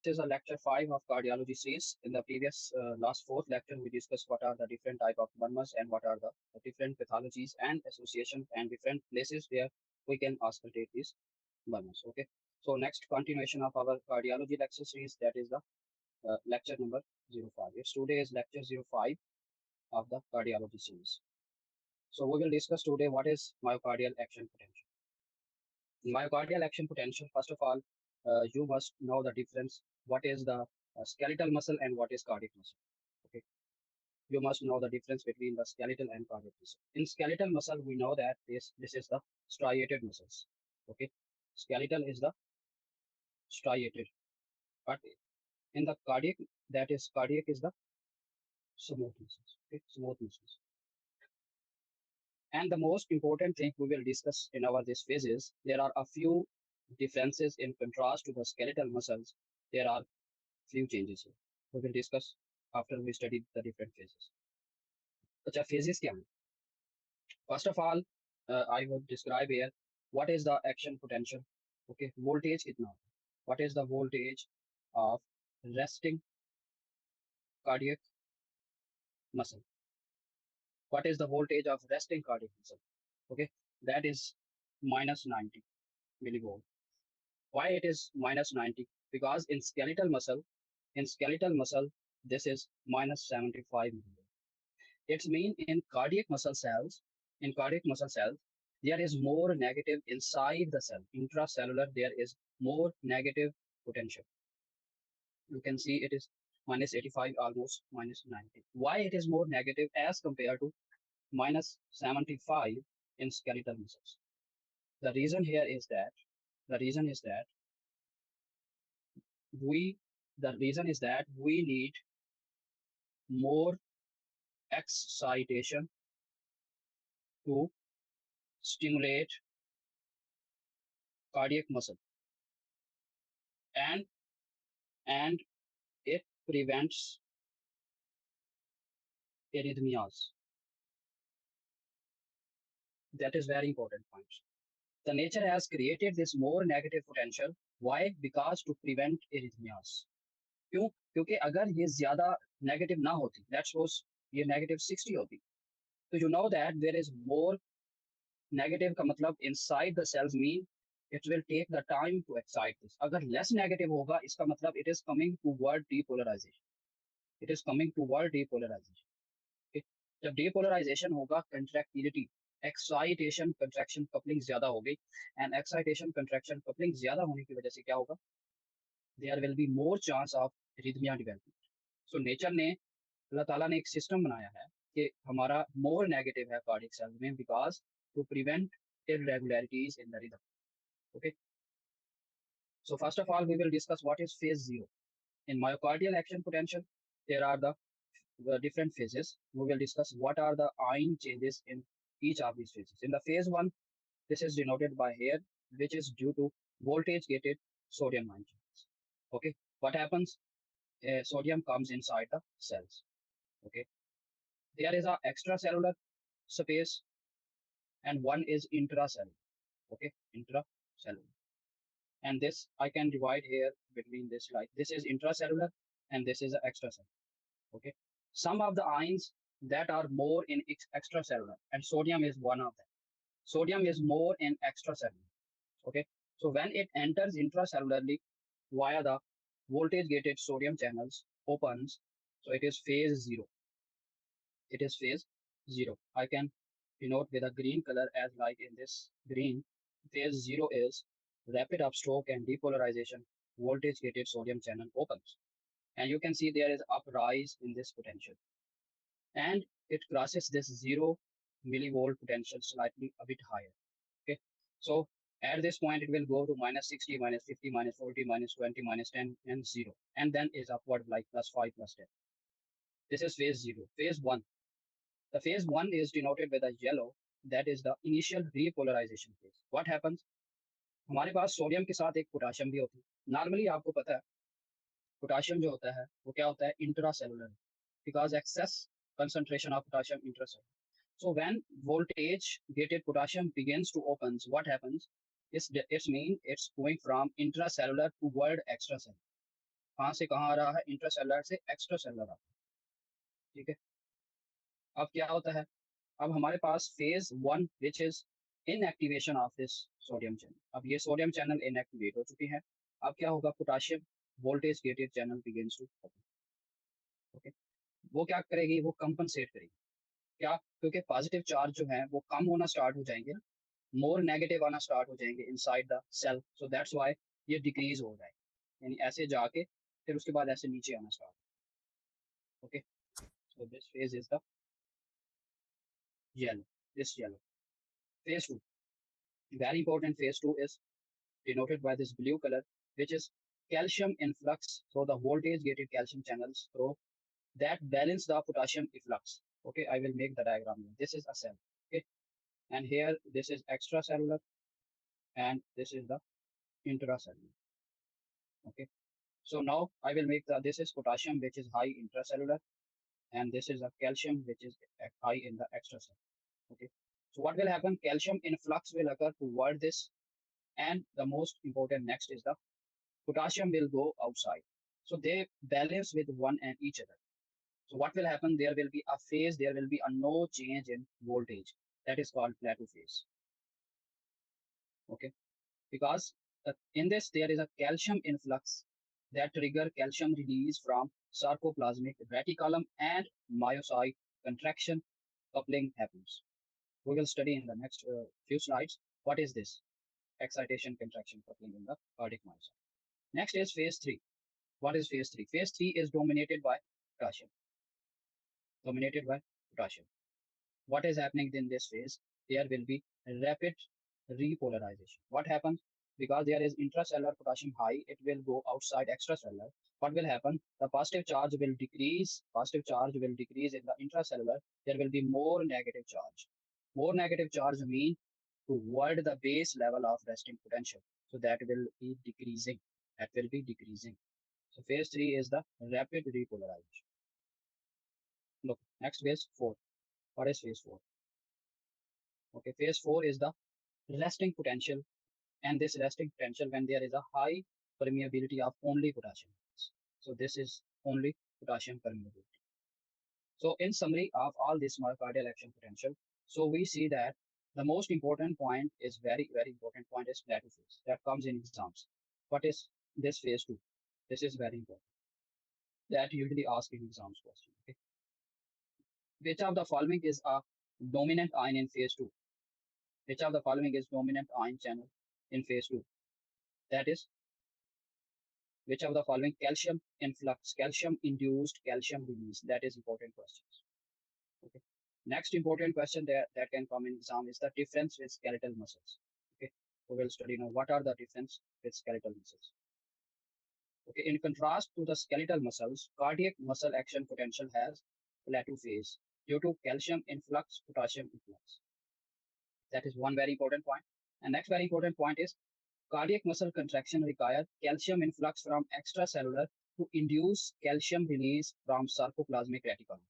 This is a lecture 5 of cardiology series. In the previous last fourth lecture, we discussed what are the different type of murmurs and what are the different pathologies and associations and different places where we can auscultate these murmurs. Okay. So next continuation of our cardiology lecture series, that is the lecture number 05. It's today is lecture 05 of the cardiology series. So we will discuss today what is myocardial action potential. Myocardial action potential, first of all, you must know the difference. What is the skeletal muscle and what is cardiac muscle? Okay, you must know the difference between the skeletal and cardiac muscle. In skeletal muscle, we know that this is the striated muscles. Okay, skeletal is the striated, but in the cardiac, that is cardiac is the smooth muscles. Okay, smooth muscles. And the most important thing we will discuss in our this phase is there are a few differences in contrast to the skeletal muscles. There are few changes here. We will discuss after we study the different phases. अच्छा phases क्या हैं? First of all, I would describe here what is the action potential. Okay, voltage कितना होता है? What is the voltage of resting cardiac muscle? What is the voltage of resting cardiac muscle? Okay, that is minus 90 millivolt. Why it is minus 90? Because in skeletal muscle, this is minus 75 millivolt. It means in cardiac muscle cells, there is more negative inside the cell. Intracellular, there is more negative potential. You can see it is minus 85, almost minus 90. Why it is more negative as compared to minus 75 in skeletal muscles? The reason here is that the reason is that we the reason is that we need more excitation to stimulate cardiac muscle, and and it prevents arrhythmias. That is very important point. The nature has created this more negative potential. Why? Because to prevent arrhythmias. क्यों? क्योंकि अगर ये ज्यादा negative ना होती, let's suppose ये negative 60 होती, तो you know that there is more negative का मतलब inside the cells mean it will take the time to excite this. अगर लेस नेगेटिव होगा, इसका मतलब it is coming toward depolarization. It is coming toward depolarization. जब depolarization होगा, contractility, excitation contraction coupling ज्यादा हो गई, एंड एक्साइटेशन कंट्रैक्शन कपलिंग ज्यादा होने की वजह से क्या होगा? There will be more chance of rhythmia development. So nature ने, अल्लाह ताला ने एक सिस्टम बनाया है कि हमारा मोर नेगेटिव है कार्डियक सेल में, because to prevent irregularities in the rhythm. Okay, so first of all we will discuss what is phase 0. In myocardial action potential, there are the different phases. We will discuss what are the ion changes in each of these phases. In the phase 1, this is denoted by here, which is due to voltage gated sodium ion changes. Okay, what happens? Sodium comes inside the cells. Okay, there is a extracellular space and one is intracellular. Okay, intracellular. And this I can divide here between this, like this is intracellular and this is extracellular. Okay, some of the ions that are more in extracellular, and sodium is one of them. Sodium is more in extracellular. Okay, so when it enters intracellularly via the voltage gated sodium channels opens, so it is phase 0. It is phase 0. I can denote with a green color, as like in this green. Phase 0 is rapid upstroke and depolarization, voltage gated sodium channel opens, and you can see there is uprise in this potential, and it crosses this 0 millivolt potential slightly a bit higher. Okay, so at this point it will go to minus 60, minus 50, minus 40, minus 20, minus 10, and 0, and then is upward like plus 5, plus 10. This is phase 0. Phase 1, the phase 1 is denoted with a yellow, that is the initial repolarization phase. What happens? हमारे पास sodium के साथ एक potassium भी होती है. Normally आपको पता है पोटाशियम जो होता है वो क्या होता है? Intracellular, because excess concentration of potassium intracellular. So when voltage gated potassium begins to open, what happens? It's mean it's going from intracellular toward extracellular. कहाँ से कहाँ आ रहा है, इंट्रासेलुलर से एक्स्ट्रा सेलुलर आ रहा है। ठीक है, अब क्या होता है, अब हमारे पास phase one which is inactivation of this sodium channel. अब ये सोडियम चैनल इनएक्टिवेट हो चुकी है। अब क्या होगा, potassium voltage gated channel begins to open. Okay, वो क्या करेगी, वो कंपनसेट करेगी। क्या, क्योंकि पॉजिटिव चार्ज जो है वो कम होना स्टार्ट हो जाएंगे ना, मोर नेगेटिव आना स्टार्ट हो जाएंगे inside the cell, so that's why ये डिक्रीज हो जाएगा, यानी ऐसे जाके फिर उसके बाद ऐसे नीचे आना start. Okay, so this phase is the yellow, this yellow. Phase 2, very important, phase 2 is denoted by this blue color, which is calcium influx. So the voltage gated calcium channels through that balance the potassium efflux. Okay, I will make the diagram here. This is a cell. Okay, and here this is extracellular and this is the intracellular. Okay, so now I will make the, this is potassium which is high intracellular and this is a calcium which is high in the extracellular. Okay, so what will happen, calcium influx will occur toward this, and the most important next is the potassium will go outside. So they balance with one and each other. So what will happen, there will be a phase, there will be a no change in voltage, that is called plateau phase. Okay, because in this there is a calcium influx that trigger calcium release from sarcoplasmic reticulum and myocyte contraction coupling happens. We will study in the next few slides what is this excitation contraction coupling in the cardiac myocyte. Next is phase 3. What is phase 3? Phase 3 is dominated by potassium. Dominated by potassium. What is happening in this phase? There will be rapid repolarization. What happens? Because there is intracellular potassium high, it will go outside extracellular. What will happen? The positive charge will decrease. Positive charge will decrease in the intracellular. There will be more negative charge. More negative charge mean toward the base level of resting potential. So that will be decreasing. That will be decreasing. So phase 3 is the rapid repolarization. Look, next phase 4. What is phase 4? Okay, phase 4 is the resting potential, and this resting potential when there is a high permeability of only potassium. So this is only potassium permeability. So in summary of all this myocardial action potential, so we see that the most important point is very important point is plateau phase that comes in exams. What is this phase 2? This is very important. That usually asked in exams question. Okay. Which of the following is a dominant ion in phase 2? Which of the following is dominant ion channel in phase 2? That is, which of the following calcium influx, calcium induced calcium release? That is important questions. Okay. Next important question that can come in exam is the difference with skeletal muscles. Okay. We will study now what are the difference with skeletal muscles. Okay. In contrast to the skeletal muscles, cardiac muscle action potential has plateau phase due to calcium influx, potassium influx. That is one very important point. And next very important point is cardiac muscle contraction require calcium influx from extracellular to induce calcium release from sarcoplasmic reticulum.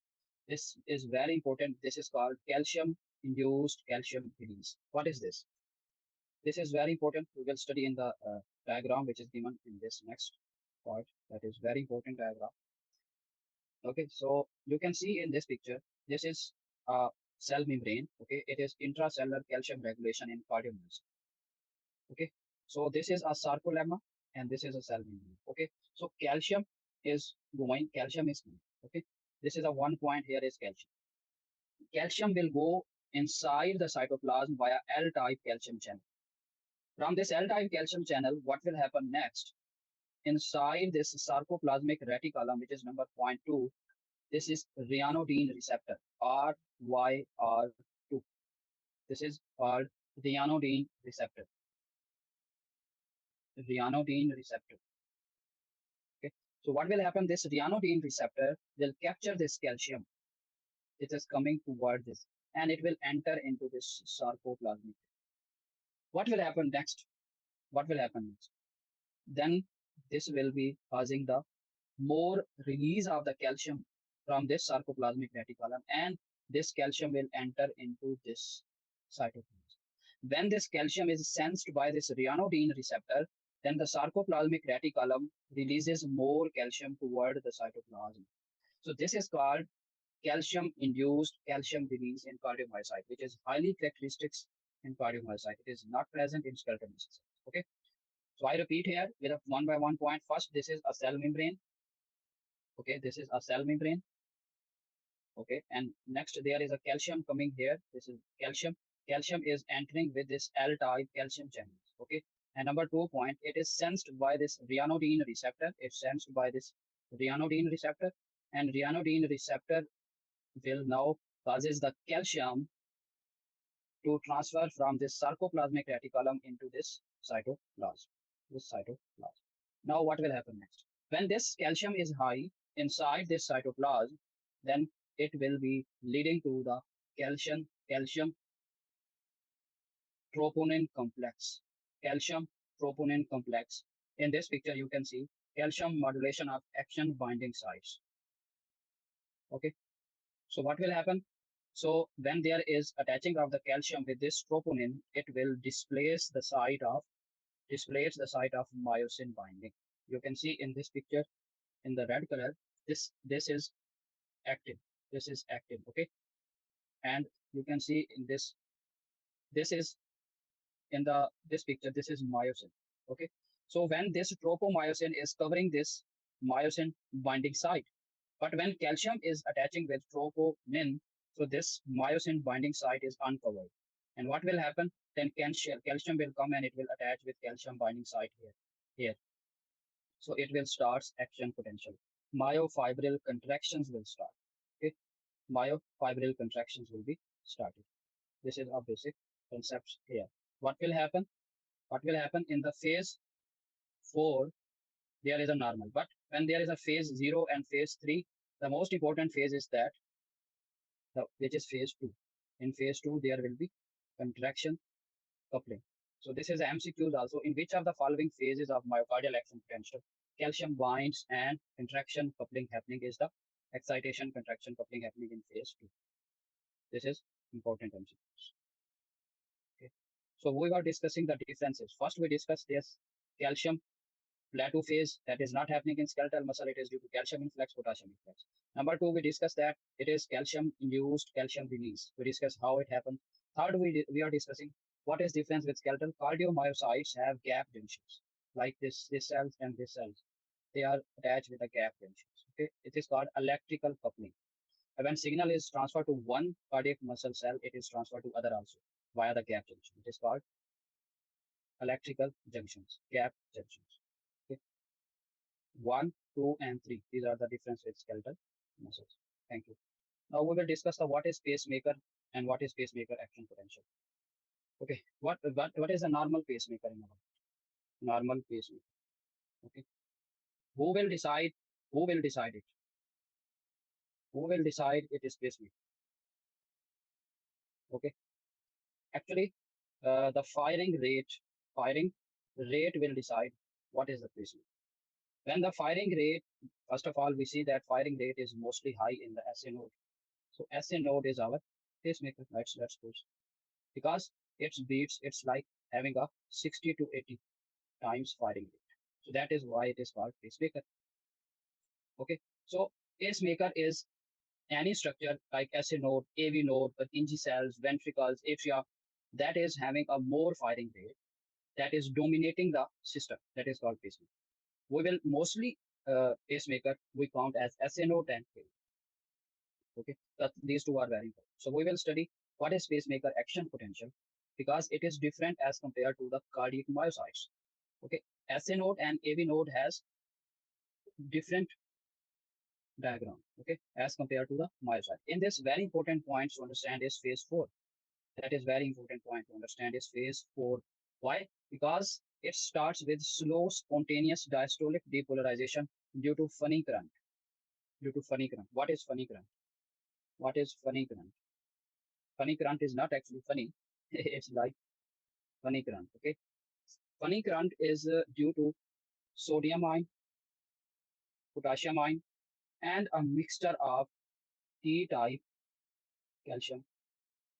This is very important. This is called calcium induced calcium release. What is this? This is very important. We will study in the diagram which is given in this next part. That is very important diagram. Okay, so you can see in this picture, this is a cell membrane. Okay, it is intracellular calcium regulation in cardiomyocyte. Okay, so this is a sarcolemma and this is a cell membrane. Okay, so calcium is going, calcium is going. Okay, this is a 1 point here is calcium. Calcium will go inside the cytoplasm via L-type calcium channel. From this L-type calcium channel, what will happen next? Inside this sarcoplasmic reticulum, which is number 0.2, this is ryanodine receptor, RYR2. This is called ryanodine receptor. Ryanodine receptor. Okay. So what will happen? This ryanodine receptor will capture this calcium. It is coming toward this, and it will enter into this sarcoplasmic. What will happen next? What will happen next? Then this will be causing the more release of the calcium from this sarcoplasmic reticulum, and this calcium will enter into this cytoplasm. When this calcium is sensed by this ryanodine receptor, then the sarcoplasmic reticulum releases more calcium toward the cytoplasm. So this is called calcium-induced calcium release in cardiomyocyte, which is highly characteristic in cardiomyocyte. It is not present in skeletal muscle. Okay. So I repeat here with a one by one point. First, this is a cell membrane. Okay, this is a cell membrane. Okay, and next there is a calcium coming here. This is calcium. Calcium is entering with this L-type calcium channels. Okay, and number 2 point, it is sensed by this ryanodine receptor. It's sensed by this ryanodine receptor, and ryanodine receptor will now causes the calcium to transfer from this sarcoplasmic reticulum into this cytoplasm. This cytoplasm. Now, what will happen next? When this calcium is high inside this cytoplasm, then it will be leading to the calcium troponin complex. Calcium troponin complex. In this picture, you can see calcium modulation of action binding sites. Okay. So what will happen? So when there is attaching of the calcium with this troponin, it will displace the site of myosin binding. You can see in this picture in the red color, this is active. This is active. Okay, and you can see in this is in the this picture, this is myosin. Okay, so when this tropomyosin is covering this myosin binding site, but when calcium is attaching with troponin, so this myosin binding site is uncovered. And what will happen? Then calcium will come and it will attach with calcium binding site here. So it will start action potential. Myofibril contractions will start. Okay, myofibril contractions will be started. This is our basic concepts here. What will happen? What will happen in the phase 4? There is a normal, but when there is a phase 0 and phase 3, the most important phase is that which is phase 2. In phase 2, there will be contraction coupling. So this is MCQs also. In which of the following phases of myocardial action potential calcium binds and contraction coupling happening is the excitation contraction coupling happening in phase 2? This is important MCQs. Okay. So we were discussing the differences. First, we discussed this calcium plateau phase that is not happening in skeletal muscle. It is due to calcium influx, potassium influx. Number 2, we discussed that it is calcium-induced calcium release. We discussed how it happens. Third, we are discussing what is difference with skeletal cardiomyocytes have gap junctions, like this cells and this cells. They are attached with a gap junctions. Okay, it is called electrical coupling. When signal is transferred to one cardiac muscle cell, it is transferred to other also via the gap junction. It is called electrical junctions, gap junctions. Okay. 1, 2, and 3. These are the difference with skeletal muscles. Thank you. Now we will discuss the what is pacemaker and what is pacemaker action potential. Okay, what is a normal pacemaker in our normal pacemaker? Okay, who will decide? Who will decide it? Who will decide it is pacemaker? Okay, actually, the firing rate will decide what is the pacemaker. When the firing rate, first of all, we see that firing rate is mostly high in the SA node. So SA node is our pacemaker. Let's suppose because its beats, it's like having a 60 to 80 times firing rate. So that is why it is called pacemaker. Okay. So pacemaker is any structure like SA node, AV node, Purkinje cells, ventricles, atria that is having a more firing rate, that is dominating the system. That is called pacemaker. We will mostly pacemaker we count as SA node and AV. Okay, but these two are very important. So we will study what is pacemaker action potential because it is different as compared to the cardiac myocytes. Okay, SA node and AV node has different diagram. Okay, as compared to the myocyte. In this, very important point to understand is phase 4. That is very important point to understand is phase 4. Why? Because it starts with slow, spontaneous diastolic depolarization due to funny current. Due to funny current. What is funny current? What is funny current? Funny current is not actually funny. It's like funny current. Okay. Funny current is due to sodium ion, potassium ion, and a mixture of T-type calcium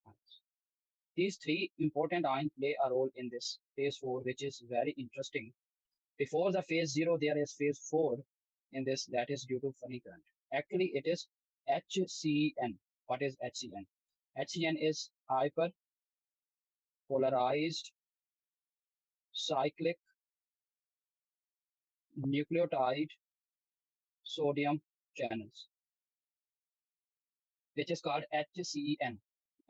ions. These three important ions play a role in this phase 4, which is very interesting Before the phase 0, there is phase 4 in this, that is due to funny current. Actually, it is HCN. What is HCN? HCN is hyperpolarized cyclic nucleotide sodium channels, which is called HCN.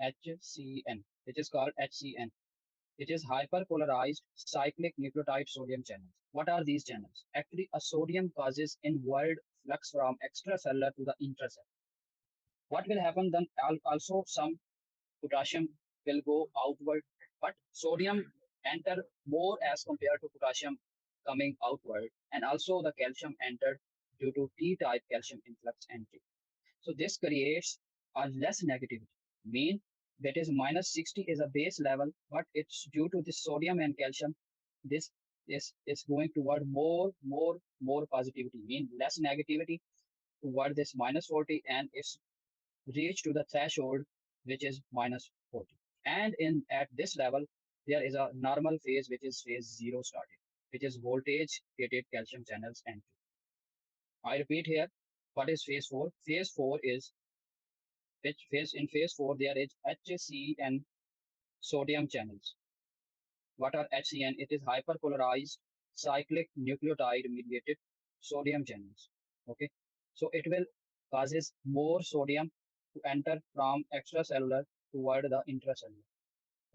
HCN, which is called HCN. It is hyperpolarized cyclic nucleotide sodium channels. What are these channels? Actually, a sodium causes inward flux from extracellular to the intracellular. What will happen then? Also, some potassium will go outward, but sodium enter more as compared to potassium coming outward, and also the calcium entered due to T-type calcium influx entry. So this creates a less negativity. Mean that is minus 60 is a base level, but it's due to this sodium and calcium. This is going toward more positivity, mean less negativity toward this minus 40, and it's reached to the threshold which is minus 40. And in at this level, there is a normal phase which is phase 0 started, which is voltage gated calcium channels entry. I repeat here, what is phase 4? Phase 4 is which phase in phase 4 there is HCN sodium channels. What are HCN? It is hyperpolarized cyclic nucleotide mediated sodium channels. Okay, so it will causes more sodium to enter from extracellular toward the intracellular.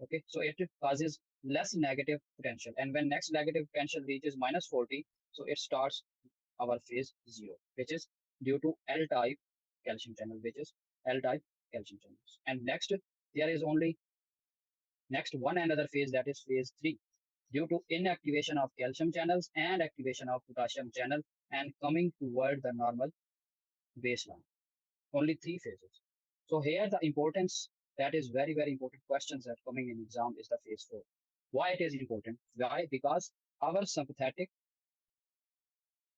Okay, so it causes less negative potential, and when next negative potential reaches minus 40, so it starts our phase 0, which is due to L type calcium channel, which is L type calcium channels. And next, there is only next one another phase, that is phase 3, due to inactivation of calcium channels and activation of potassium channel and coming toward the normal baseline. Only 3 phases. So here the importance, that is very important questions that coming in exam is the phase 4. Why it is important? Why? Because our sympathetic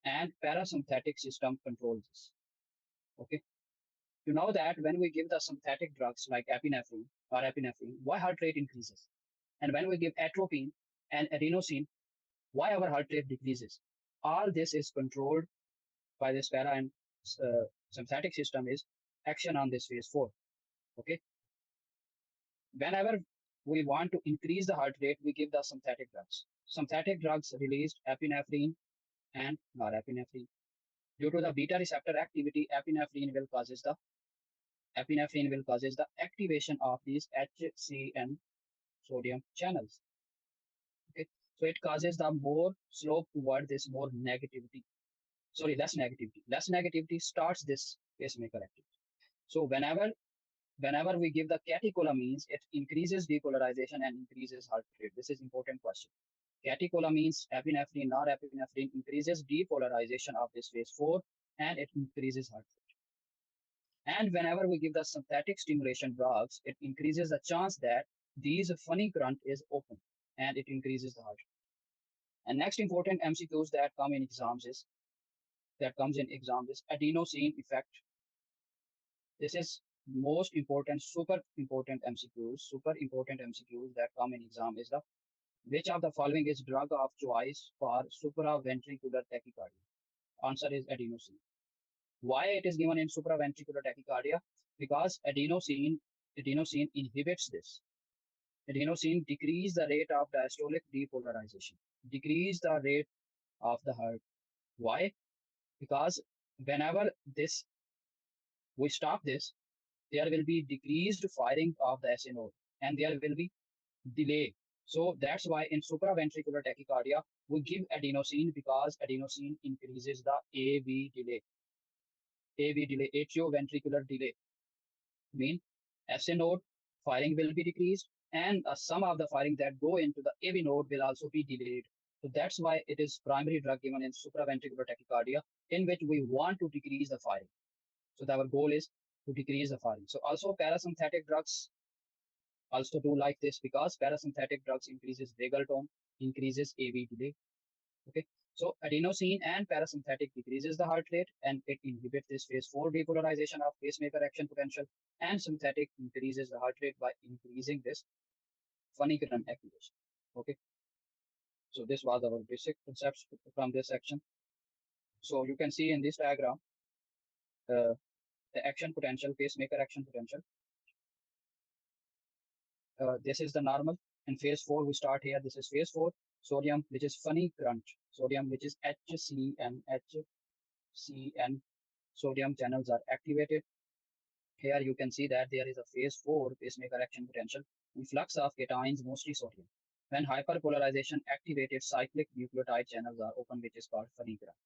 and parasympathetic system controls this. Okay. You know that when we give the sympathetic drugs like epinephrine, why heart rate increases? And when we give atropine and adenosine, why our heart rate decreases? All this is controlled by this para and sympathetic system is action on this phase 4. Okay. Whenever we want to increase the heart rate, we give the sympathetic drugs. Sympathetic drugs released epinephrine and norepinephrine. Due to the beta receptor activity, epinephrine will causes the activation of these HCN sodium channels. Okay, so it causes the more slope toward this more negativity. Sorry, less negativity. Less negativity starts this pacemaker activity. So whenever we give the catecholamines, it increases depolarization and increases heart rate. This is important question. Catecholamines, epinephrine, norepinephrine increases depolarization of this phase 4 and it increases heart rate. And whenever we give the synthetic stimulation drugs, it increases the chance that these funny current is open and it increases the heart rate. And next important MCQs that comes in exams is adenosine effect. This is most important, super important MCQs that come in exam is the which of the following is drug of choice for supraventricular tachycardia? Answer is adenosine. Why it is given in supraventricular tachycardia? Because adenosine inhibits this. Adenosine decrease the rate of diastolic depolarization, decrease the rate of the heart. Why? Because whenever this we stop this, there will be decreased firing of the SA node and there will be delay. So that's why in supraventricular tachycardia, we give adenosine because adenosine increases the AV delay. AV delay, atrioventricular delay. Mean SA node firing will be decreased and some of the firing that go into the AV node will also be delayed. So that's why it is primary drug given in supraventricular tachycardia in which we want to decrease the firing. So our goal is to decrease the firing. So also parasympathetic drugs also do like this because parasympathetic drugs increases vagal tone, increases AV delay. Okay, so adenosine and parasympathetic decreases the heart rate and it inhibits this phase 4 depolarization of pacemaker action potential, and sympathetic increases the heart rate by increasing this funny current activation. Okay, So this was our basic concepts from this section. So you can see in this diagram uh, the action potential, pacemaker action potential. This is the normal. In phase 4, we start here. This is phase 4. Sodium, which is funny current. Sodium, which is HCN, HCN. Sodium channels are activated. Here you can see that there is a phase 4 pacemaker action potential. Influx of cations, mostly sodium. When hyperpolarization activated, cyclic nucleotide channels are open, which is called funny current.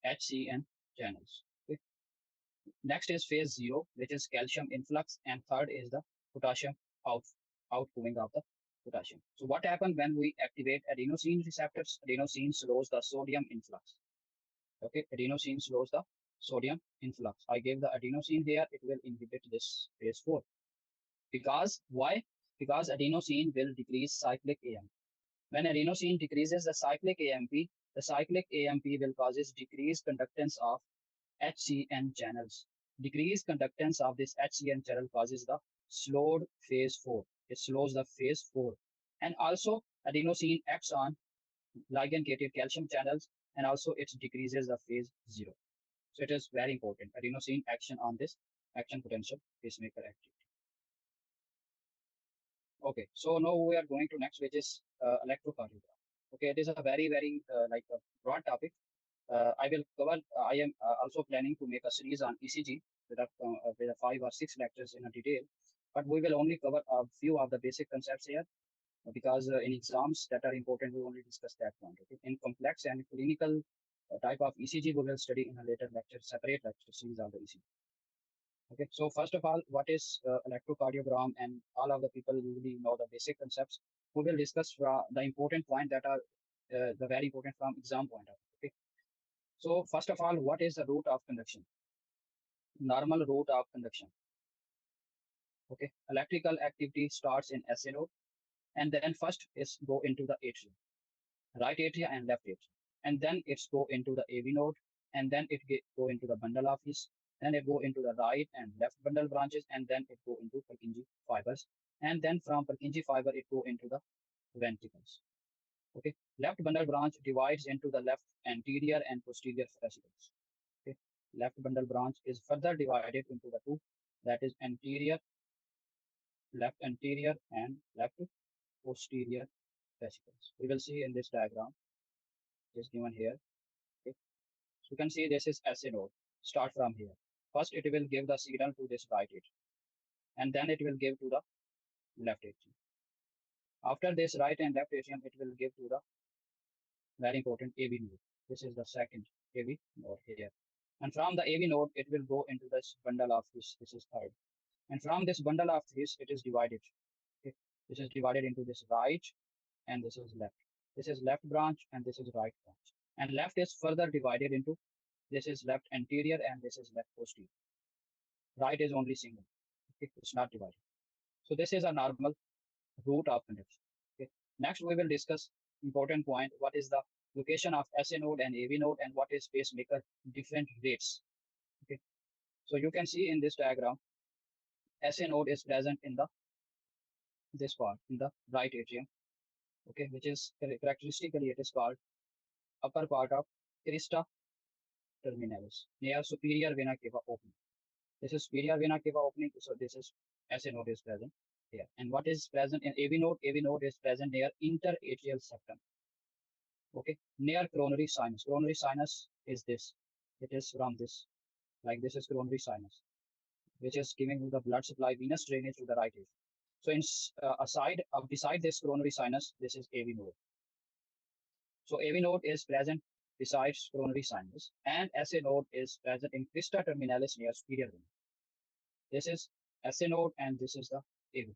HCN channels. Okay. Next is phase 0, which is calcium influx, and third is the potassium outgoing of the potassium. So what happens when we activate adenosine receptors? Adenosine slows the sodium influx. Okay, adenosine slows the sodium influx. I gave the adenosine here, it will inhibit this phase 4. Because why? Because adenosine will decrease cyclic AMP. When adenosine decreases the cyclic AMP will causes decreased conductance of HCN channels. Decreased conductance of this HCN channel causes the slowed phase 4. It slows the phase 4. And also adenosine acts on ligand-gated calcium channels, and also it decreases the phase 0. So it is very important. Adenosine action on this action potential pacemaker activity. Okay, so now we are going to next, which is electrocardiogram. Okay, it is a very like a broad topic. I will cover. I am also planning to make a series on ECG with a 5 or 6 lectures in a detail, but we will only cover a few of the basic concepts here because in exams that are important, we only discuss that point. Okay, in complex and clinical type of ECG, we will study in a later lecture, separate lecture series of the ECG. Okay, so first of all, what is electrocardiogram, and all of the people usually know the basic concepts. We will discuss the important point that are the very important from exam point of view. Okay, so first of all, what is the route of conduction? Normal route of conduction. Okay, electrical activity starts in SA node, and then first is go into the atrium, right atria and left atria, and then it's go into the AV node, and then it go into the bundle office, then it go into the right and left bundle branches, and then it go into Purkinje fibers, and then from Purkinje fiber it go into the ventricles. Okay, left bundle branch divides into the left anterior and posterior fascicles. Okay, left bundle branch is further divided into the two, that is left anterior and left posterior fascicles. We will see in this diagram, it is given here. Okay, so you can see this is SA node. Start from here. First, it will give the signal to this right atrium, and then it will give to the left atrium. After this right and left atrium, it will give to the very important AV node. This is the second AV node here. And from the AV node, it will go into this bundle of this. This is third. And from this bundle of this, it is divided. Okay. This is divided into this right and this is left. This is left branch and this is right branch. And left is further divided into this is left anterior and this is left posterior. Right is only single. Okay. It's not divided. So this is a normal route of conduction. Okay. Next, we will discuss important point. What is the location of SA node and AV node, and what is pacemaker different rates? Okay. So you can see in this diagram, SA node is present in the this part in the right atrium. Okay, which is characteristically it is called upper part of crista terminalis near superior vena cava opening. This is superior vena cava opening. So this is SA node is present here. And what is present in AV node? AV node is present near interatrial septum. Okay, near coronary sinus. Coronary sinus is this. It is from this, like this is coronary sinus, which is giving you the blood supply, venous drainage to the right atrium. So beside this coronary sinus, this is AV node. So AV node is present besides coronary sinus, and SA node is present in crista terminalis near superior vena. This is SA node, and this is the AV node.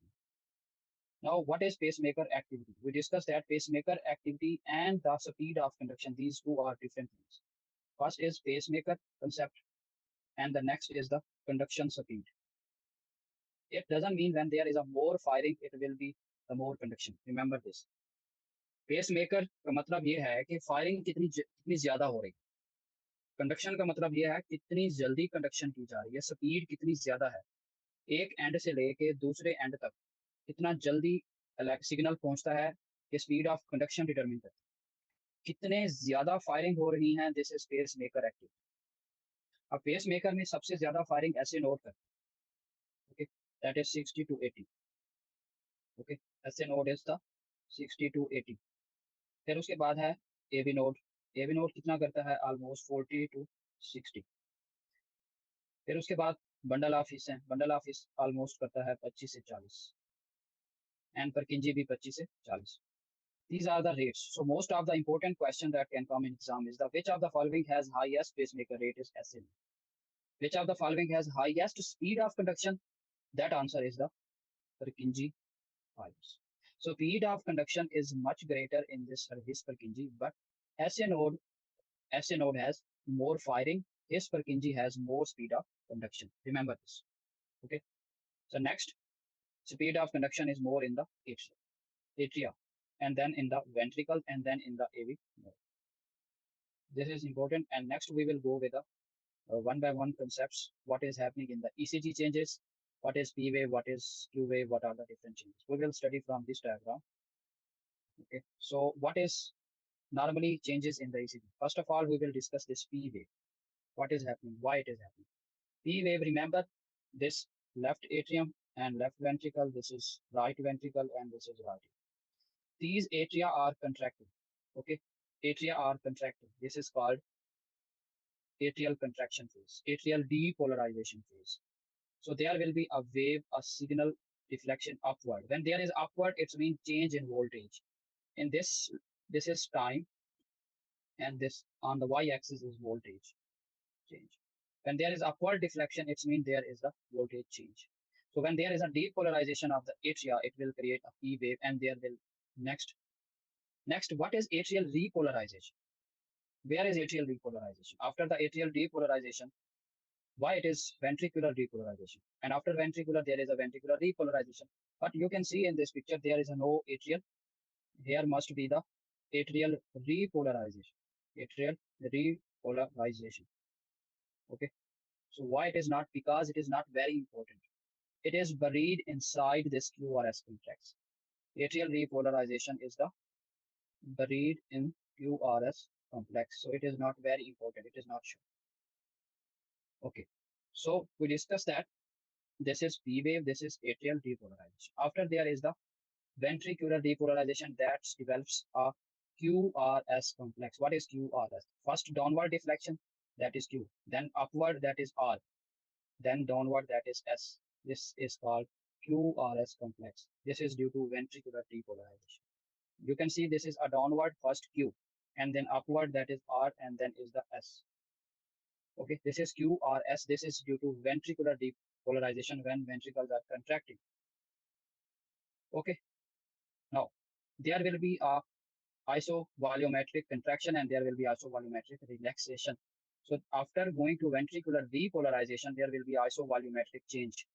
Now, what is pacemaker activity? We discussed that pacemaker activity and the speed of conduction, these two are different things. First is pacemaker concept, and the next is the conduction speed. It doesn't mean when there is a more firing, it will be the more conduction. Remember this. Pacemaker का मतलब ये है कि firing कितनी ज्यादा हो रही है. कंडक्शन का मतलब ये है कितनी जल्दी कंडक्शन की जा रही है, स्पीड कितनी ज्यादा है, एक एंड से लेके दूसरे एंड तक कितना जल्दी सिग्नल पहुंचता है ये स्पीड ऑफ कंडक्शन डिटरमिन करती है कितने ज्यादा फायरिंग हो रही हैं, this is pace maker activity. अब पेस मेकर में सबसे ज्यादा फायरिंग ऐसे नोट करते हैं, okay, that is 60 to 80। Okay, SA node is the 60 to 80। फिर उसके बाद है एबी नोड। एबी नोड कितना करता है, ऑलमोस्ट 40 to 60। फिर उसके बाद बंडल ऑफिस है, बंडल ऑफिस ऑलमोस्ट करता है 25 से 40, एंड पर किंजी भी 25 से 40। These are the rates. So most of the important question that can come in exam is the which of the following has highest pacemaker rate is SN. Which of the following has highest speed of conduction? That answer is the Purkinje fibers. So speed of conduction is much greater in this his Purkinje, but SA node has more firing. His Purkinje has more speed of conduction. Remember this. Okay. So next, speed of conduction is more in the atria, and then in the ventricle, and then in the AV node. This is important. And next we will go with the one by one concepts. What is happening in the ECG changes? What is P wave? What is Q wave? What are the different changes? We will study from this diagram. Okay. So what is normally changes in the ECG? First of all, we will discuss this P wave. What is happening? Why it is happening? P wave. Remember this left atrium and left ventricle. This is right ventricle and this is right. These atria are contracted. Okay. Atria are contracted. This is called atrial contraction phase, atrial depolarization phase. So there will be a wave, a signal deflection upward. When there is upward, it means change in voltage. In this is time, and this on the y-axis is voltage change. When there is upward deflection, it means there is a voltage change. So when there is a depolarization of the atria, it will create a P wave, and there will next. Next, what is atrial repolarization? Where is atrial repolarization? After the atrial depolarization, why it is ventricular depolarization, and after ventricular there is a ventricular repolarization. But you can see in this picture there is a no atrial. Here must be the atrial repolarization. Atrial repolarization. Okay. So why it is not? Because it is not very important. It is buried inside this QRS complex. Atrial repolarization is the buried in QRS complex. So it is not very important. It is not sure. Okay. So we discussed that this is P wave, this is atrial depolarization. After there is the ventricular depolarization that develops a QRS complex. What is QRS? First downward deflection, that is Q. Then upward, that is R. Then downward, that is S. This is called QRS complex. This is due to ventricular depolarization. You can see this is a downward first Q, and then upward, that is R, and then is the S. Okay, this is QRS. This is due to ventricular depolarization when ventricles are contracting. Okay, now there will be a isovolumetric contraction and there will be isovolumetric relaxation. So after going to ventricular depolarization, there will be isovolumetric change.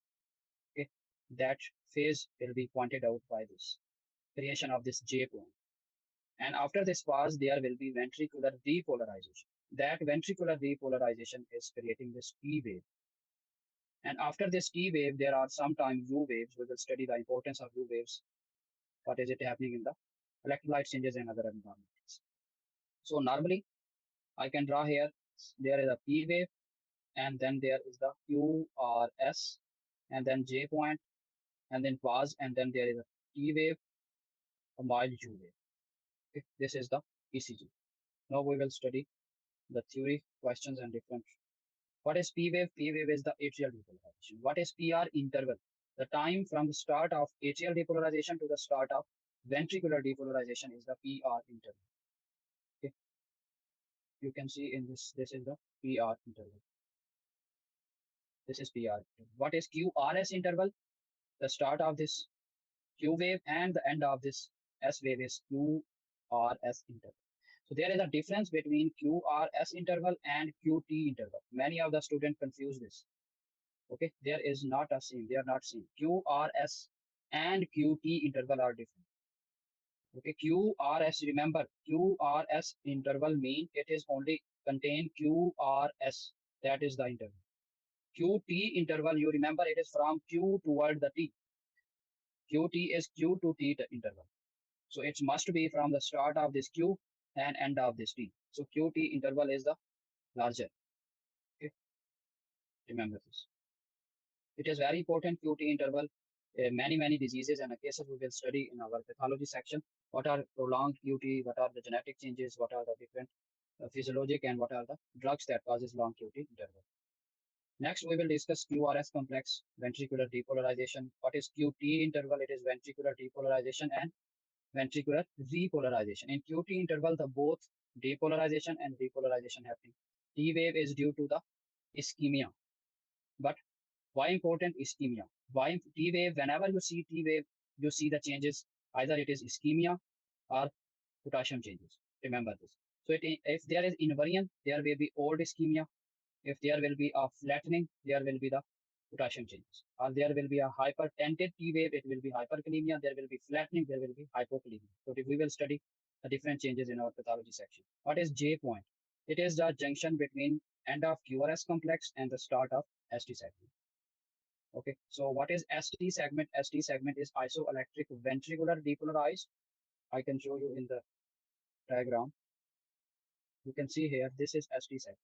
Okay, that phase will be pointed out by this creation of this J point. And after this pause, there will be ventricular depolarization. That ventricular depolarization is creating this T wave. And after this T wave, there are sometimes U waves. We will study the importance of U waves. What is it happening in the electrolyte changes and other environments. So normally, I can draw here. There is a P wave, and then there is the QRS, and then J point, and then pause, and then there is a T wave, a mild U wave. Okay. This is the ECG. Now we will study the theory, questions, and different. What is P wave? P wave is the atrial depolarization. What is PR interval? The time from the start of atrial depolarization to the start of ventricular depolarization is the PR interval. Okay. You can see in this is the PR interval. This is PR. What is QRS interval? The start of this Q wave and the end of this S wave is QRS interval. So there is a difference between QRS interval and QT interval. Many of the students confuse this. Okay, there is not a same. They are not same. QRS and QT interval are different. Okay, QRS. Remember, QRS interval mean it is only contain QRS. That is the interval. QT interval. You remember it is from Q toward the T. QT is Q to T interval. So it must be from the start of this Q and end of this T. So QT interval is the larger. Okay, remember this. It is very important QT interval. Many diseases and cases we will study in our pathology section. What are prolonged QT? What are the genetic changes? What are the different physiologic and what are the drugs that causes long QT interval? Next, we will discuss QRS complex, ventricular depolarization. What is QT interval? It is ventricular depolarization and ventricular repolarization. In QT interval, the both depolarization and repolarization happening. T wave is due to the ischemia. But why important ischemia? Why T wave? Whenever you see T wave, you see the changes. Either it is ischemia or potassium changes. Remember this. So if there is invariant, there will be old ischemia. If there will be a flattening, there will be the potassium changes. Or there will be a hypertensive T wave, it will be hyperkalemia. There will be flattening, there will be hypokalemia. So we will study the different changes in our pathology section. What is J point? It is the junction between end of QRS complex and the start of ST segment. Okay, so what is ST segment? ST segment is isoelectric ventricular depolarized. I can show you in the diagram. You can see here, this is ST segment.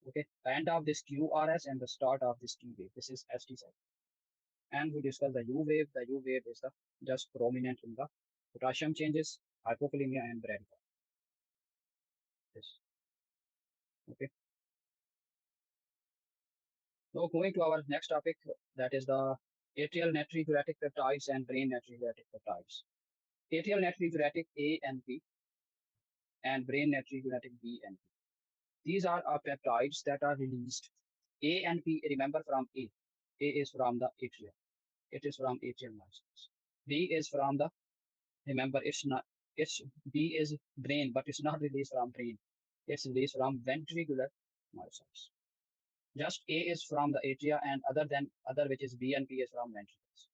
Okay, the end of this QRS and the start of this T wave. This is ST segment. And we discuss the U wave. The U wave is the just prominent in the potassium changes, hypokalemia, and bradycardia. Yes. Okay. So going to our next topic, that is the atrial natriuretic peptides and brain natriuretic peptides. Atrial natriuretic A and B and brain natriuretic B and P. These are peptides that are released. A and P, remember from A. A is from the atria. It is from atrial myocytes. B is from the, remember, it's B is brain, but it's not released from brain. It's released from ventricular myocytes. Just A is from the atria and other which is B and P is from ventricles.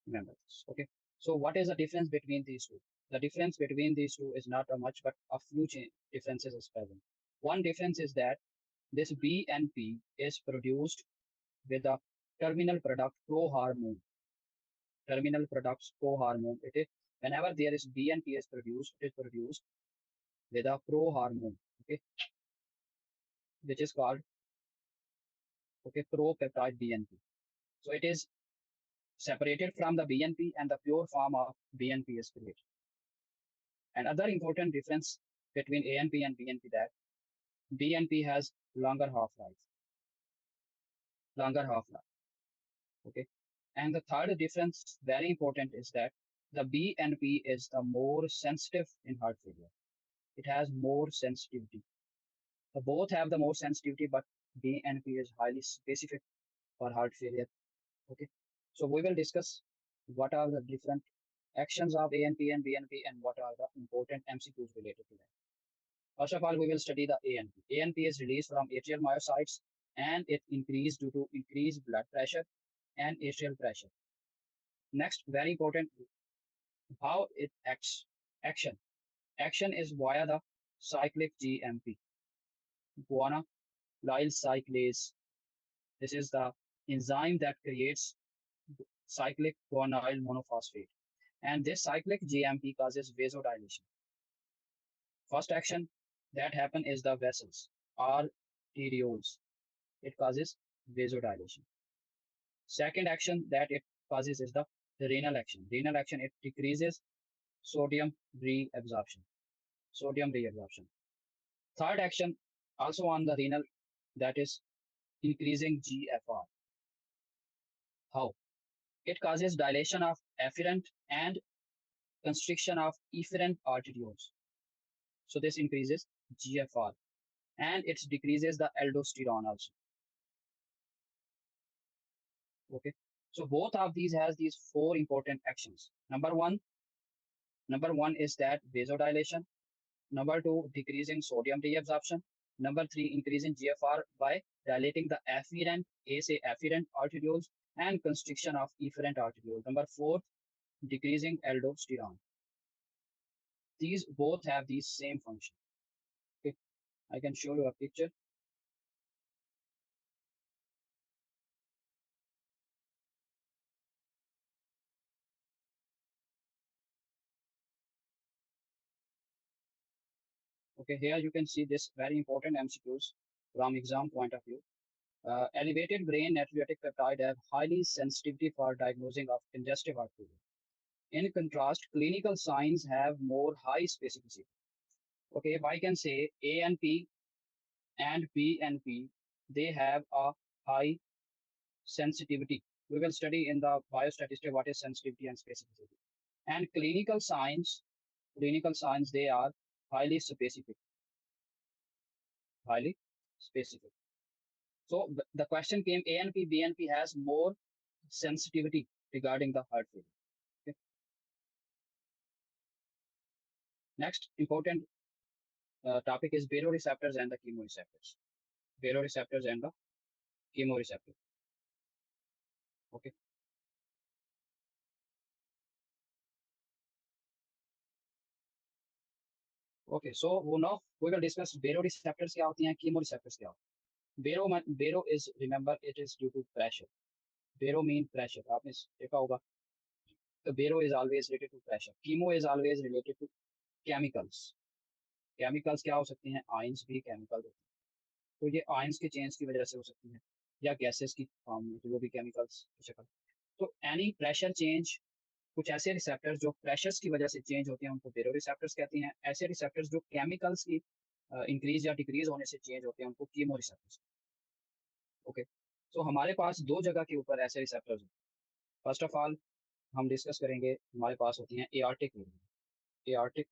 Remember this. Okay. So what is the difference between these two? The difference between these two is not much, but a few differences is present. One difference is that this B and P is produced with a terminal product prohormone. Terminal products prohormone. It is whenever there is B and P is produced, it is produced with a prohormone, okay, which is called propeptide BNP. So it is separated from the BNP and the pure form of BNP is created. Another important difference between ANP and BNP that BNP has longer half-life. Longer half-life. Okay. And the third difference, very important, is that the BNP is the more sensitive in heart failure. It has more sensitivity. So both have the more sensitivity, but BNP is highly specific for heart failure. Okay. So we will discuss what are the different actions of ANP and BNP and what are the important MCQs related to that. First of all, we will study the ANP. ANP is released from atrial myocytes and it increased due to increased blood pressure and atrial pressure. Next, very important, how it acts. Action. Action is via the cyclic GMP, guanylyl cyclase. This is the enzyme that creates cyclic guanyl monophosphate. And this cyclic GMP causes vasodilation. First action that happen is the vessels, arterioles. It causes vasodilation. Second action that it causes is the renal action. Renal action, it decreases sodium reabsorption. Sodium reabsorption. Third action also on the renal, that is increasing GFR. How? It causes dilation of afferent and constriction of efferent arterioles. So this increases GFR and it decreases the aldosterone also. Okay. So both of these has these four important actions. Number one is that vasodilation. Number two, decreasing sodium reabsorption. Number three, increasing GFR by dilating the afferent arterioles and constriction of efferent arterioles. Number four, decreasing aldosterone. These both have the same function. Okay, I can show you a picture. Okay, here you can see this very important MCQs from exam point of view. Elevated brain natriuretic peptide have highly sensitivity for diagnosing of congestive heart failure. In contrast, clinical signs have more high specificity. Okay, if I can say ANP and BNP, they have a high sensitivity. We will study in the biostatistics what is sensitivity and specificity. And clinical signs, they are highly specific, highly specific. So the question came, ANP, BNP has more sensitivity regarding the heart failure. Okay. Next important topic is baroreceptors and the chemoreceptors. Baroreceptors and the chemoreceptors. Okay. Okay. So now we will discuss baroreceptors क्या होती हैं, chemoreceptors क्या होती हैं. Baro is, remember, it is due to pressure. Baro mean pressure. आपने देखा होगा. The baro is always related to pressure. Chemo is always related to chemicals. Chemicals क्या हो सकती हैं, आयंस भी chemical होती हैं. तो ये आयंस के चेंज की वजह से हो सकती है या गैसेस की फॉर्म में, तो वो भी केमिकल्स की शक्ल. तो एनी प्रेशर चेंज, कुछ ऐसे रिसेप्टर्स जो प्रेशर्स की वजह से चेंज होते हैं उनको बेरो रिसेप्टर्स कहते हैं. ऐसे रिसेप्टर्स जो केमिकल्स की इंक्रीज या डिक्रीज होने से चेंज होते हैं उनको कीमो रिसेप्टर्स. ओके. सो हमारे पास दो जगह के ऊपर ऐसे रिसेप्टर्स हैं. फर्स्ट ऑफ ऑल हम डिस्कस करेंगे, हमारे पास होती हैं aortic area. Aortic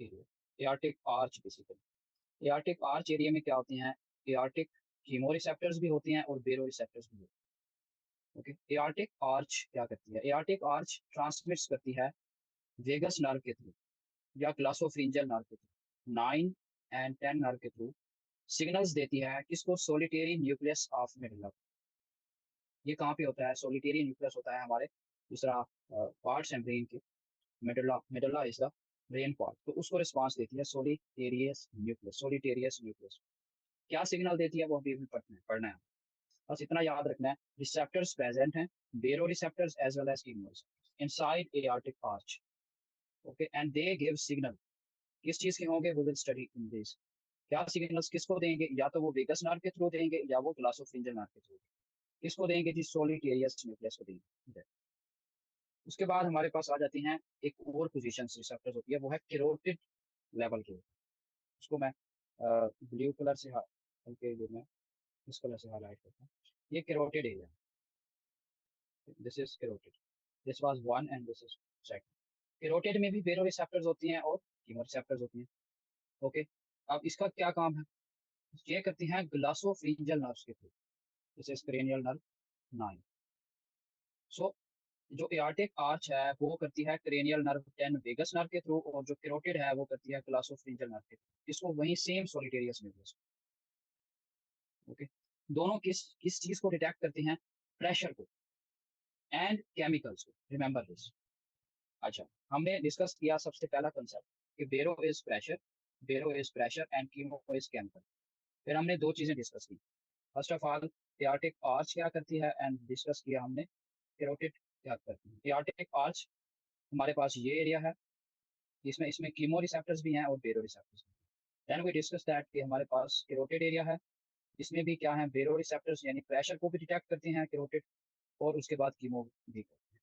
area, aortic arch basically. Aortic arch area में क्या होती हैं, एआर्टिक कीमो रिसेप्टर्स भी होती हैं और बेरो रिसेप्टर्स भी होती हैं. ओके. एआर्टिक आर्च क्या करती है, एआर्टिक आर्च ट्रांसमिट्स करती है वेगस नर्व के थ्रू या ग्लासोफ्रिंजल नर्व के थ्रू, 9 and 10 नर्व के थ्रू सिग्नल्स देती है किसको, सोलिटेरी न्यूक्लियस ऑफ मेडुला. ये कहाँ पे होता है, सोलिटेरी न्यूक्लियस होता है हमारे दूसरा पार्ट्स हैं ब्रेन के. Medulla, medulla is the brain part, तो उसको रिस्पांस देती है सोलिटेरियस न्यूक्लियस. सोलिटेरियस न्यूक्लियस क्या सिग्नल देती है वो अभी भी पढ़ना है. बस इतना याद रखना है, रिसेप्टर्स प्रेजेंट हैं, baroreceptors as well as chemoreceptors inside aortic arch. Okay. And they give signal, किस चीज के होंगे, we will study in this. क्या सिग्नल्स किसको देंगे, या तो वो वेगस नर्व के थ्रू देंगे या वो ग्लासोफ्रिंजल नर्व के थ्रू. किसको देंगे जी, सोलिटेरियस न्यूक्लियस को देंगे. उसके बाद हमारे पास आ जाती हैं एक और पोजीशन रिसेप्टर्स होती है, वो है कैरोटिड लेवल के. उसको मैं ब्लू कलर से हल्के जो मैं इस कलर से हाईलाइट करता हूँ. ये carotid area, this is carotid, this was one and this is second. Carotid में भी बेरो रिसेप्टर्स होती हैं और कीमो रिसेप्टर्स होती हैं. ओके. अब इसका क्या काम है, ये करती हैं ग्लासोफ्रिंजल नर्व्स के through. This is cranial nerve 9. सो जो एआर्टिक आर्च है वो करती है क्रेनियल नर्व 10 वेगस नर्व के थ्रू, और जो कैरोटिड है वो करती है ग्लासोफ्रिंजल नर्व के थ्रू. इसको वही सेम सोलिटेरियस न्यूक्लियस. ओके. दोनों किस किस चीज को डिटेक्ट करती हैं, प्रेशर को एंड केमिकल्स को. Remember this. अच्छा, हमने डिस्कस किया सबसे पहला कंसेप्ट कि बेरो is pressure and chemo is chemical. फिर हमने दो चीजें डिस्कस की. First of all aortic arch क्या करती है, एंड डिस्कस किया हमने कैरोटिड क्या करती है. एआर्टिक आर्च हमारे पास ये एरिया है, इसमें इसमें कीमो रिसेप्टर्स भी हैं और बेरो रिसेप्टर्स भी हैं. देन वी डिस्कस दैट कि हमारे पास कैरोटिड एरिया है, इसमें भी क्या है, बेरो रिसेप्टर्स यानी प्रेशर को भी डिटेक्ट करते हैं कैरोटिड, और उसके बाद कीमो भी करते हैं.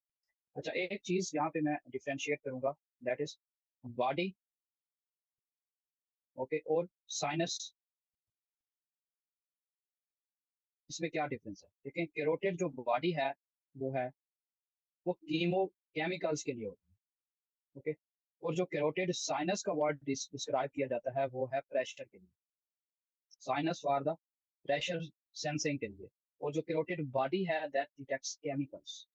अच्छा, एक चीज यहाँ पे मैं डिफ्रेंशिएट करूंगा, दैट इज बॉडी. ओके. और साइनस, इसमें क्या डिफरेंस है, देखें. कैरोटिड जो बॉडी है वो है, वो कीमो केमिकल्स के लिए होता है. ओके. और जो कैरोटिड साइनस का वर्ड डिस्क्राइब किया जाता है वो है प्रेशर के लिए, sinus for the pressure sensing के लिए. और जो कैरोटिड बॉडी है that detects chemicals.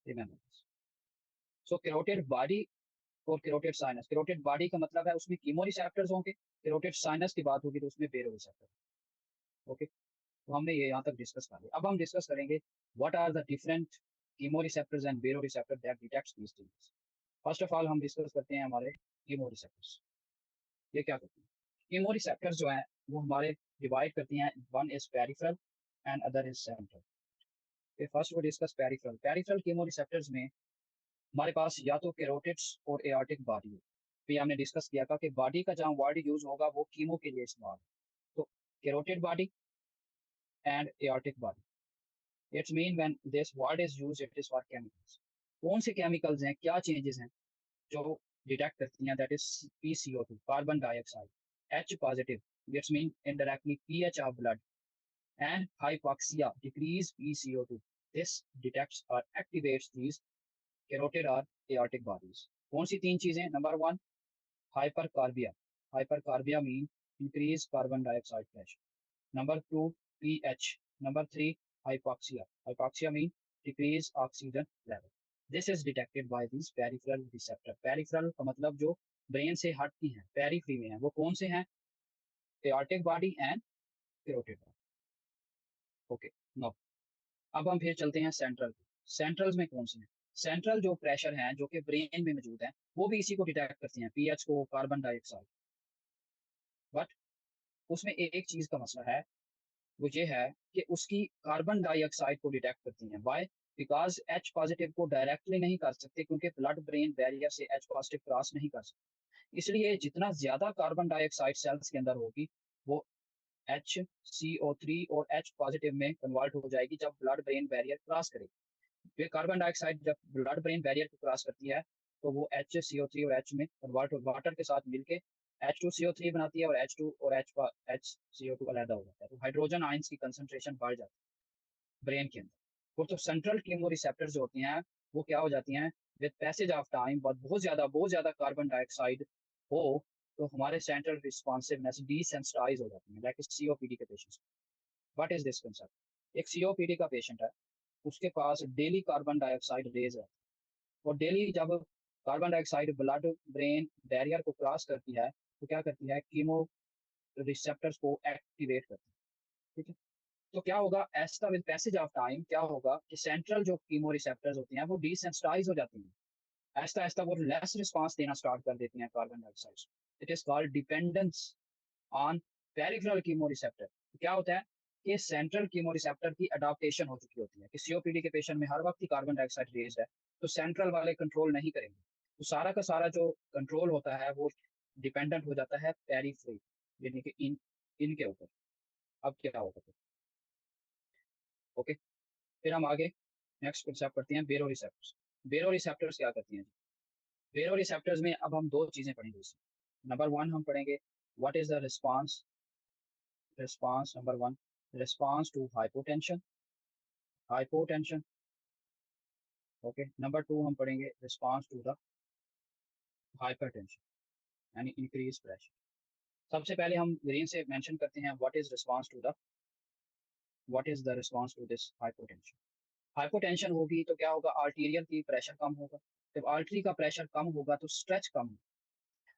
Remember this. So carotid body और कैरोटिड साइनस, कैरोटिड बॉडी का मतलब है उसमें कीमो रिसेप्टर्स होंगे, कैरोटिड साइनस की बात होगी तो उसमें बेरो रिसेप्टर. ओके. तो हमने ये यहाँ तक डिस्कस कर लिया. अब हम डिस्कस करेंगे what are the different chemoreceptors and baroreceptor that detects these things. First of all हम डिस्कस करते हैं हमारे कीमो रिसेप्टर्स. ये क्या करते हैं, कीमो रिसेप्टर्स जो है वो हमारे डिवाइड करती हैं, one is peripheral and other is central. First वो discuss peripheral. Peripheral chemoreceptors में हमारे पास या तो कैरोटिड्स और एआर्टिक बॉडी है. भी हमने डिस्कस किया था कि बॉडी का जहाँ वर्ड यूज होगा वो कीमो के लिए इस्तेमाल, तो carotid body and aortic body, it's mean when this word is used it is for chemicals. कौन से केमिकल्स हैं, क्या चेंजेस हैं जो डिटेक्ट करती हैं, that is PCO2 carbon dioxide, H positive, it's mean indirectly pH of blood, and hypoxia decrease PCO2. This detects or activates these carotid or aortic bodies. कौन सी तीन चीजें? Number one, hypercarbia. Hypercarbia mean increase carbon dioxide pressure. Number two, pH. Number three, hypoxia. Hypoxia mean decrease oxygen level. This is detected by these peripheral receptor. Peripheral का मतलब जो brain से हटती हैं, periphery में है, वो कौन से हैं? Aortic body and carotid body. Okay, no अब हम फिर चलते हैं सेंट्रल। सेंट्रल्स में कौन से हैं? सेंट्रल जो प्रेशर हैं जो कि ब्रेन में मौजूद हैं वो भी इसी को डिटेक्ट करते हैं, पीएच को, कार्बन डाइऑक्साइड। बट उसमें एक चीज का मसला है, वो ये है कि उसकी कार्बन डाइऑक्साइड को डिटेक्ट करती हैं। वाई? बिकॉज एच पॉजिटिव को डायरेक्टली नहीं कर सकते क्योंकि ब्लड ब्रेन बैरियर से एच पॉजिटिव क्रॉस नहीं कर सकते। इसलिए जितना ज्यादा कार्बन डाइऑक्साइड सेल्स के अंदर होगी वो HCO3 और H पॉजिटिव में कन्वर्ट हो जाएगी जब ब्लड ब्रेन बैरियर क्रॉस करेगी। ये कार्बन डाइऑक्साइड जब ब्लड ब्रेन बैरियर को क्रॉस करती है तो वो HCO3 और H में कन्वर्ट हो, वाटर के साथ मिलके H2CO3 बनाती है और H2 और HCO2 अलग हो जाता है, तो हाइड्रोजन आयंस की कंसंट्रेशन बढ़ जाती है ब्रेन के अंदर। और तो सेंट्रल कीमो रिसेप्टर्स जो होती हैं वो क्या हो जाती हैं, विद पैसेज ऑफ टाइम, बहुत ज्यादा कार्बन डाइऑक्साइड हो तो हमारे सेंट्रल रिस्पॉन्सिवनेस डिसेंसिटाइज हो जाती है, लाइक COPD के patients. What is this concept? एक COPD का पेशेंट है, उसके पास डेली कार्बन डाइऑक्साइड रेज है, और डेली जब carbon dioxide blood brain barrier को क्रॉस करती है तो क्या करती है, कीमो रिसेप्टर्स को एक्टिवेट करती है। ठीक है, तो क्या होगा, ऐसा विद पैसेज ऑफ टाइम क्या होगा कि सेंट्रल जो कीमो रिसेप्टर्स होती हैं वो डिसेंसिटाइज हो जाती हैं, ऐसा ऐसा वो लेस रिस्पांस देना स्टार्ट कर देती हैं carbon dioxide. It is called dependence on peripheral chemoreceptor. क्या होता है कि सेंट्रल कीमोरिसेप्टर की अडाप्टेशन हो चुकी होती है कि COPD के पेशेंट में हर वक्त ही कार्बन डाइऑक्साइड रेज है, तो सेंट्रल वाले कंट्रोल नहीं करेंगे, तो सारा का सारा जो कंट्रोल होता है वो डिपेंडेंट हो जाता है पेरीफ्री, यानी कि इनके ऊपर। अब क्या होगा फिर? ओके, फिर हम आगे नेक्स्ट कंसेप्ट करते हैं बेरो रिसेप्टर्स। बेरो रिसेप्टर्स क्या करती हैं? बेरो रिसेप्टर्स में अब हम दो चीजें पढ़ेंगे इसमें। नंबर वन हम पढ़ेंगे what is the response, response number one, response to hypotension, hypotension. Okay, number two हम पढ़ेंगे रिस्पांस टू द हाइपरटेंशन, यानी इंक्रीज प्रेशर। सबसे पहले हम ग्रीन से मेंशन करते हैं what is response to the, what is the response to this hypotension. Hypotension होगी तो क्या होगा, आर्टीरियल की प्रेशर कम होगा, जब आर्टरी का प्रेशर कम होगा तो स्ट्रेच कम होगा।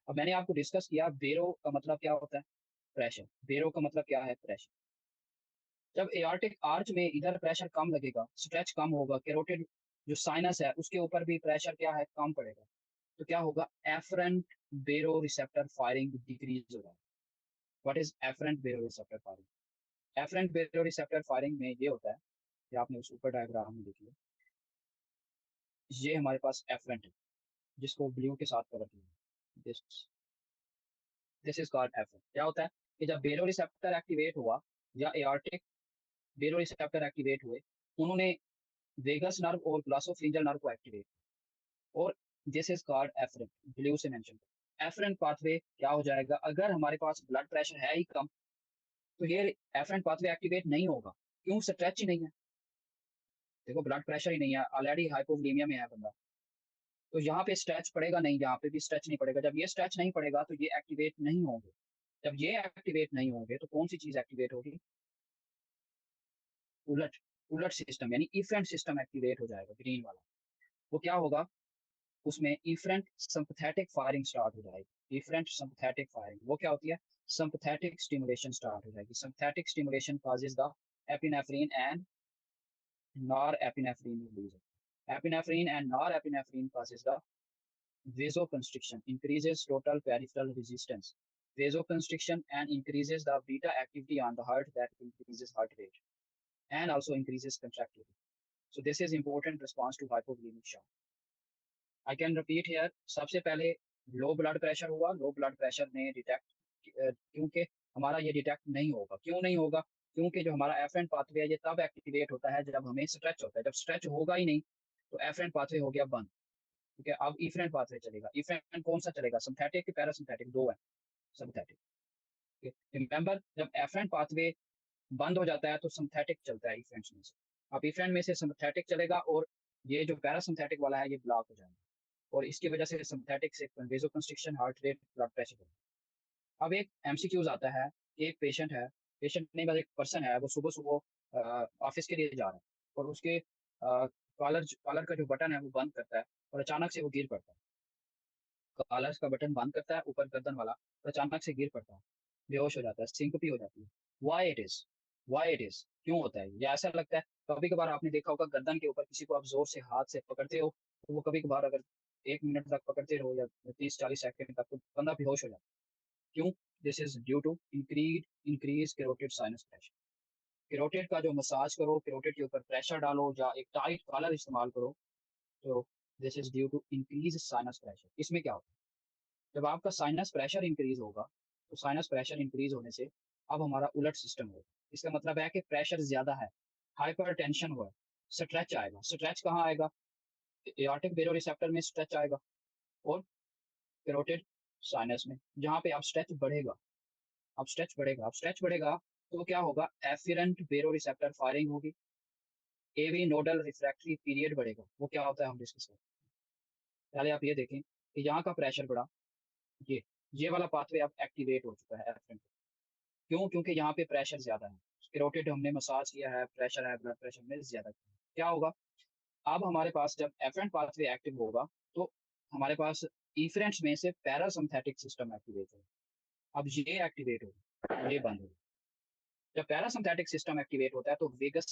अब मैंने आपको डिस्कस किया बेरो का मतलब क्या होता है, प्रेशर। बेरो का मतलब क्या है, प्रेशर। जब एआर्टिक आर्च में इधर प्रेशर कम लगेगा, स्ट्रेच कम होगा, कैरोटिड जो साइनस है उसके ऊपर भी प्रेशर क्या है, कम पड़ेगा, तो क्या होगा, एफरेंट बेरो रिसेप्टर फायरिंग डिक्रीज होगा। व्हाट इज एफरेंट बेरो रिसेप्टर फायरिंग? एफरेंट बेरो रिसेप्टर फायरिंग में ये होता है कि आपने उस ऊपर डायग्राम में देखिए, ये हमारे पास एफरेंट है जिसको ब्लू के साथ कवर किया, this this is called afferent. क्या होता है कि जब बेरो रिसेप्टर एक्टिवेट हुआ या एआर्टिक बेरो रिसेप्टर एक्टिवेट हुए, उन्होंने वेगस नर्व और ग्लॉसोफ्रिंजल नर्व को एक्टिवेट, और this is called afferent, blue से मेंशन। एफरेंट पाथवे क्या हो जाएगा, अगर हमारे पास ब्लड प्रेशर है ही कम तो ये एफरेंट पाथवे एक्टिवेट नहीं होगा। क्यों? स्ट्रेच ही नहीं है, देखो ब्लड प्रेशर ही नहीं है, ऑलरेडी हाइपोवोलेमिया में है बंदा, तो यहाँ पे स्ट्रेच पड़ेगा नहीं, यहाँ पे भी स्ट्रेच नहीं पड़ेगा। जब ये स्ट्रेच नहीं पड़ेगा तो ये एक्टिवेट नहीं होंगे। जब ये एक्टिवेट नहीं होंगे तो कौन सी चीज एक्टिवेट होगी, उलट, उलट सिस्टम, यानी इफेंट सिस्टम एक्टिवेट हो जाएगा, ग्रीन वाला। वो क्या होगा, उसमें इफरेंट सिंपैथेटिक फायरिंग स्टार्ट हो जाएगी। इफरेंट सिंपैथेटिक फायरिंग वो क्या होती है, सिंपैथेटिक स्टिमुलेशन स्टार्ट हो जाएगी। Sympathetic stimulation causes the epinephrine and norepinephrine release. Epinephrine and norepinephrine causes the vasoconstriction, increases total peripheral resistance, vasoconstriction, and increases the beta activity on the heart, that increases heart rate and also increases contractility. So this is important response to hypovolemic shock. I can repeat here, सबसे पहले low blood pressure हुआ, low blood pressure ने detect, क्योंकि हमारा ये detect नहीं होगा, क्यों नहीं होगा, क्योंकि जो हमारा एफरेंट पाथवे है ये तब एक्टिवेट होता है जब हमें स्ट्रेच होता है, जब स्ट्रेच होगा ही नहीं तो एफरेंट पाथवे हो गया बंद। ठीक है, अब इफरेंट पाथवे चलेगा। इफरेंट कौन सा चलेगा, सिंथेटिक कि पैरासिम्थेटिक, दो है, सिंथेटिक। रिमेंबर, जब एफरेंट पाथवे बंद हो जाता है तो सिंथेटिक चलता है इफरेंट्स में से। अब इफरेंट में से सिंथेटिक चलेगा और ये जो पैरासिम्थेटिक वाला है ये ब्लॉक हो जाएगा, और इसकी वजह से सिंथेटिक से vasoconstriction, heart rate, blood pressure. अब एक एमसीक्यूज आता है कि एक पेशेंट है, पेशेंट नहीं बस एक पर्सन है, वो सुबह सुबह ऑफिस के लिए जा रहा है और उसके कॉलर कॉलर का जो बटन है वो बंद करता है और अचानक से वो गिर पड़ता है। कॉलर का बटन बंद करता है ऊपर गर्दन वाला और अचानक से गिर पड़ता है, बेहोश हो जाता है, सिंकपी हो जाती है। वाई इट इज क्यों होता है ये, ऐसा लगता है। कभी कभार आपने देखा होगा गर्दन के ऊपर किसी को आप जोर से हाथ से पकड़ते हो तो वो कभी कभार अगर 1 मिनट तक पकड़ते रहो या 30-40 सेकंड तक तो बंदा बेहोश हो जाता है। क्यों? This is due to increase carotid sinus pressure. Carotid का जो मसाज करो, कैरोटिड के ऊपर प्रेशर डालो या एक टाइट कॉलर इस्तेमाल करो, तो this is due to increase sinus pressure. इसमें क्या होता है, जब आपका साइनस प्रेशर इंक्रीज होगा तो साइनस प्रेशर इंक्रीज होने से अब हमारा उलट सिस्टम होगा। इसका मतलब है कि प्रेशर ज्यादा है, हाइपर टेंशन हुआ, स्ट्रेच आएगा। स्ट्रेच कहाँ आएगा, एआर्टिक बेरो रिसेप्टर में स्ट्रेच आएगा और कैरोटिड साइनस में, जहाँ पे आप स्ट्रेच बढ़ेगा। अब स्ट्रेच बढ़ेगा तो क्या होगा, एफिरेंट बेरो रिसेप्टर फायरिंग होगी, एवी नोडल रिफ्रैक्टरी पीरियड बढ़ेगा। वो क्या होता है हम डिस्कस करें। पहले आप ये देखें कि यहाँ का प्रेशर बढ़ा, ये ये वाला पाथवे अब एक्टिवेट हो चुका है एफरेंट। क्यों? क्योंकि यहाँ पे प्रेशर ज्यादा है, स्क्लेरोटिड हमने मसाज किया है, प्रेशर है, ब्लड प्रेशर में ज्यादा किया है। क्या होगा, अब हमारे पास जब एफरेंट पाथवे एक्टिव होगा तो हमारे पास इफरेंट्स में से पैरासिम्पैथिक सिस्टम एक्टिवेट होगा। अब ये एक्टिवेट होगा, ये बंद होगा। जब पैरासिम्पैथिक सिस्टम एक्टिवेट होता है तो वेगस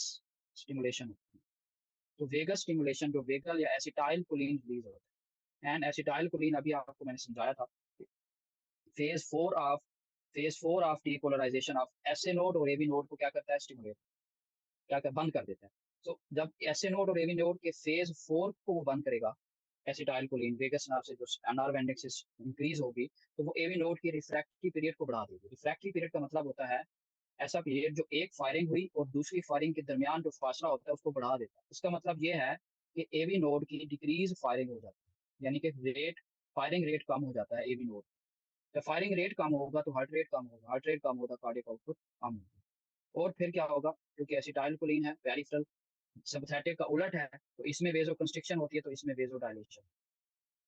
स्टिमुलेशन होती है। तो वेगस स्टिमुलेशन, जो वेगल या एसिटाइल कोलिन रिलीज होता है, एंड एसिटाइल कोलिन अभी आपको मैंने समझाया था, phase four of phase four of depolarization of SA node और एबी नोड को क्या करता है, स्टिमुलेट, क्या कर बंद कर देता है। तो जब एसए नोड और एबी नोड के फेज फोर को वो बंद करेगा, एसिटाइल कोलिन वेगस नर्व से जो एनआर इंडेक्स इंक्रीज होगी, तो वो एबी नोड की रिफ्रैक्टरी पीरियड को बढ़ा देगी। रिफ्रैक्टरी पीरियड का मतलब होता है ऐसा पीरियड जो एक फायरिंग हुई और दूसरी फायरिंग के दरमियान जो फासला होता है उसको बढ़ा देता है। इसका मतलब ये है कि एबी नोड की डिक्रीज फायरिंग हो जाती है, यानी कि रेट, फायरिंग रेट कम हो जाता है एबी नोड। जब फायरिंग रेट कम होगा तो हार्ट रेट कम होगा, हार्ट रेट कम होगा, कार्डियक आउटपुट कम होगा। और फिर क्या होगा, क्योंकि एसिटाइल कोलिन है, पेरिफेरल सिम्पथेटिक का उलट है, तो इसमें वेजो कंस्ट्रिक्शन होती है, तो इसमें वेजो डायलेशन।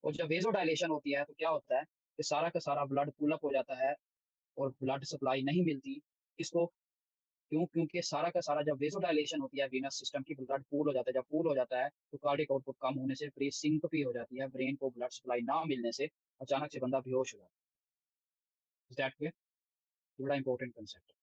और जब वेजो डायलेशन होती है तो क्या होता है कि सारा का सारा ब्लड पुल अप हो जाता है और ब्लड सप्लाई नहीं मिलती इसको। क्यों? क्योंकि सारा का सारा जब वेजो डायलेशन होती है वीनस सिस्टम की, ब्लड पूल हो जाता है, जब पूल हो जाता है तो कार्डियक आउटपुट कम होने से ब्रेन सिंकपी हो जाती है, ब्रेन को ब्लड सप्लाई ना मिलने से अचानक से बंदा बेहोश हो जाता है। दैट वे बड़ा इंपॉर्टेंट कंसेप्ट है।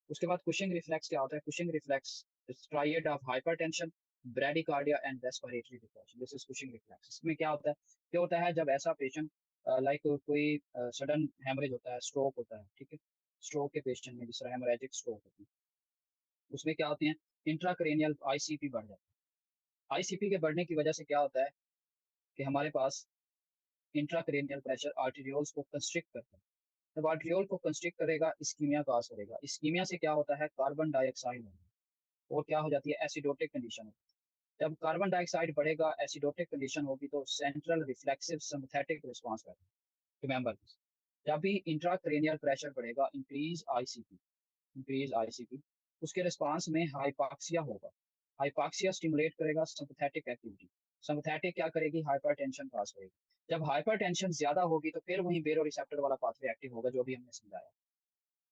उसके बाद कुशिंग रिफ्लेक्स क्या होता है, Cushing reflex tried of hypertension, bradycardia and respiratory depression, this is Cushing reflex. इसमें क्या होता है जब ऐसा पेशेंट लाइक कोई सडन हेमरेज होता है, स्ट्रोक होता है, ठीक है, स्ट्रोक के पेशेंट में जिस तरह हेमोरेजिक स्ट्रोक होती है, उसमें क्या होती है, इंट्राक्रेनियल आईसीपी बढ़ जाता है। आईसीपी के बढ़ने की वजह से क्या होता है कि हमारे पास इंट्राक्रेनियल प्रेशर आर्टेरियोल्स को कंस्ट्रिक्ट करता है। जब आर्टेरियोल को कंस्ट्रिक्ट करेगा, इस्कीमिया काज करेगा। इस्कीमिया से क्या होता है, कार्बन डाइऑक्साइड होगा और क्या हो जाती है, एसिडोटिक कंडीशन होती है। जब कार्बन डाइऑक्साइड बढ़ेगा, एसिडोटिक कंडीशन होगी तो सेंट्रल रिफ्लेक्सिव सिंपैथेटिक रिस्पांस रहेगा। रिमेंबर दिस, जब भी इंट्राक्रेनियल प्रेशर बढ़ेगा, इंक्रीज आईसीपी, उसके रिस्पांस में हाइपॉक्सिया होगा। हाइपॉक्सिया स्टिमुलेट करेगा सिंपैथेटिक एक्टिविटी। सिंपैथेटिक क्या करेगी, हाइपरटेंशन काज करेगी। जब हाइपरटेंशन ज्यादा होगी तो फिर वही बेरो रिसेप्टर वाला पाथवे एक्टिव होगा जो भी हमने समझाया,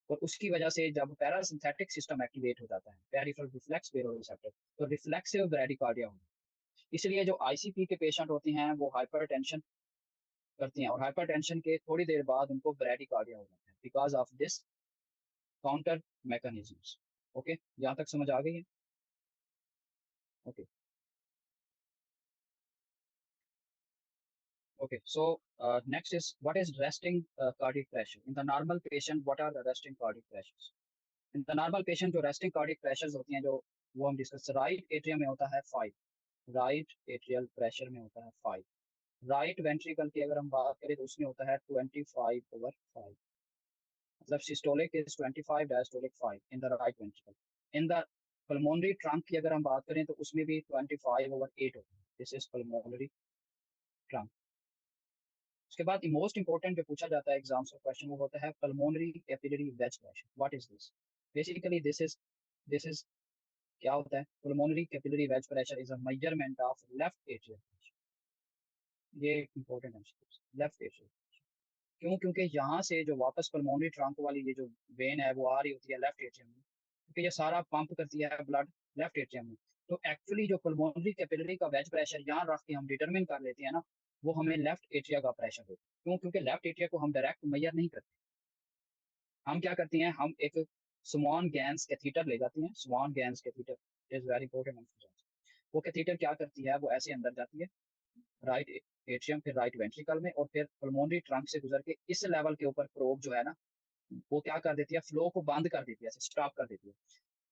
और उसकी वजह से जब पैरासिम्पैथिक सिस्टम एक्टिवेट हो जाता है, पेरिफेरल रिफ्लेक्स बेरो रिसेप्टर, तो रिफ्लेक्सिव ब्रैडिकार्डिया होगा। इसलिए जो आईसीपी के पेशेंट होते हैं वो हाइपरटेंशन करती हैं और हाइपरटेंशन के थोड़ी देर बाद उनको ब्रैडिकार्डिया हो जाता है because of this counter mechanisms. Okay, यहाँ तक समझ आ गई है? Okay, okay, so next is what is resting cardiac pressure in the normal patient, what are the resting cardiac pressures in the normal patient? जो resting cardiac pressures होती हैं जो वो हम डिस्कस, राइट एट्रियम में होता है 5, राइट एट्रियल प्रेशर में होता है 5, राइट वेंट्रिकल की अगर हम बात करें तो उसमें होता है 25/5, मतलब systolic is 25 diastolic 5 in the right ventricle. In the pulmonary trunk की अगर हम बात करें तो उसमें भी 25/8 होता है। This is pulmonary trunk. उसके बाद मोस्ट इंपॉर्टेंट जो पूछा जाता है एग्जाम्स का क्वेश्चन वो होता है pulmonary capillary wedge pressure. What is this? Basically this is क्या होता है? pulmonary capillary wedge pressure is a measurement of left atrial pressure। ये इंपॉर्टेंट है, लेफ्ट एट्रियल। क्यों? क्योंकि यहाँ से जो वापस पल्मोनरी ट्रंक वाली ये जो वेन है वो आ रही होती है लेफ्ट एट्रियम में, क्योंकि ये सारा पंप करती है ब्लड लेफ्ट एट्रियम में। तो एक्चुअली जो पल्मोनरी कैपिलरी का वेज प्रेशर यहाँ रख के हम डिटरमिन कर लेते हैं ना, वो हमें लेफ्ट एट्रिया का प्रेशर देता है। क्यों? क्योंकि लेफ्ट एट्रिया को हम डायरेक्ट मेजर नहीं करते। हम क्या करते हैं, हम एक स्वान गैंस कैथीटर ले जाते हैं। Swan Ganz catheter is very important. वो कैथीटर क्या करती है, वो ऐसे अंदर जाती है राइट एट्रियम, फिर राइट वेंट्रिकल में, और फिर पल्मोनरी ट्रंक से गुजर के इस लेवल के ऊपर प्रोब जो है ना, वो क्या कर देती है, फ्लो को बंद कर देती है, स्टॉप कर देती है।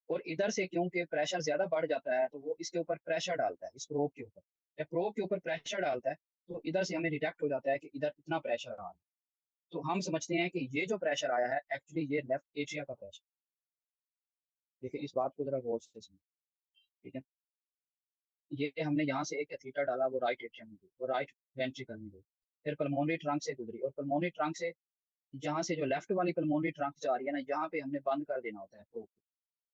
और इधर से क्योंकि प्रेशर ज्यादा बढ़ जाता है तो वो इसके ऊपर प्रेशर डालता है, इस प्रोब के ऊपर। जब प्रोब के ऊपर प्रेशर डालता है तो इधर से हमें डिटेक्ट हो जाता है कि इधर इतना प्रेशर आ रहा है। तो हम समझते हैं कि ये जो प्रेशर आया है एक्चुअली ये लेफ्ट एट्रिया का प्रेशर। देखिए इस बात को जरा गौर से समझिए, ठीक है। ये हमने यहाँ से एक कैथीटर डाला, वो राइट एट्रियम में गई, वो राइट वेंट्रिकल में गई, फिर पल्मोनरी ट्रंक से गुजरी, और पल्मोनरी ट्रंक से जहाँ से जो लेफ्ट वाली पल्मोनरी ट्रंक जा रही है ना, यहाँ पे हमने बंद कर देना होता है प्रोब,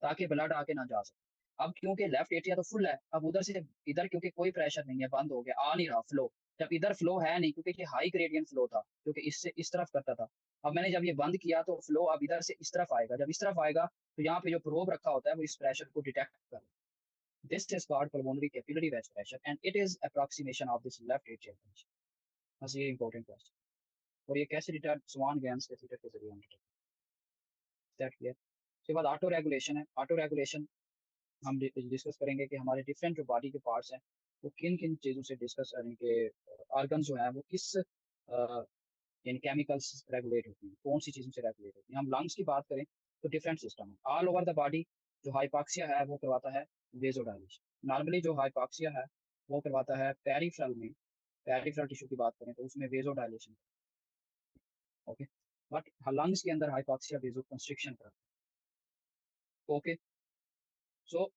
ताकि ब्लड आके ना जा सके। अब क्योंकि लेफ्ट एट्रिया तो फुल है, अब उधर से इधर क्योंकि कोई प्रेशर नहीं है, बंद हो गया, आ नहीं रहा फ्लो। जब इधर फ्लो है नहीं, क्योंकि ये हाई ग्रेडियंट फ्लो था, क्योंकि इससे इस तरफ करता था। अब मैंने जब ये बंद किया तो फ्लो अब इधर से इस तरफ आएगा। जब इस तरफ आएगा तो यहाँ पे जो प्रोब रखा होता है वो इस प्रेशर को डिटेक्ट कर। This is called pulmonary capillary wedge pressure and it is approximation of this left atrial pressure। बस ये इंपॉर्टेंट क्वेश्चन। और ये कैसे डिटेक्ट? स्वान गैंस कैथीटर के जरिए हम डिटेक्ट। That clear? उसके बाद ऑटो रेगुलेशन है। ऑटो रेगुलेशन हम डिस्कस करेंगे कि हमारे डिफरेंट जो बॉडी के पार्ट्स हैं वो किन किन चीज़ों से डिस्कस करें कि ऑर्गन जो है वो किस इन केमिकल्स रेगुलेट होती हैं, कौन सी चीज़ों से रेगुलेट होती हैं। हम लंग्स की बात करें तो डिफरेंट सिस्टम है ऑल ओवर द बॉडी। जो हाइपॉक्सिया है वो करवाता है वेजोडाइलेशन। नॉर्मली जो हाइपॉक्सिया है वो करवाता है पेरिफेरल में। पेरिफेरल टिश्यू की बात करें तो उसमें वेजोडाइलेशन। ओके। बट लंग्स के अंदर हाइपॉक्सिया वेजो कंस्ट्रिक्शन कराता है। ओके। सो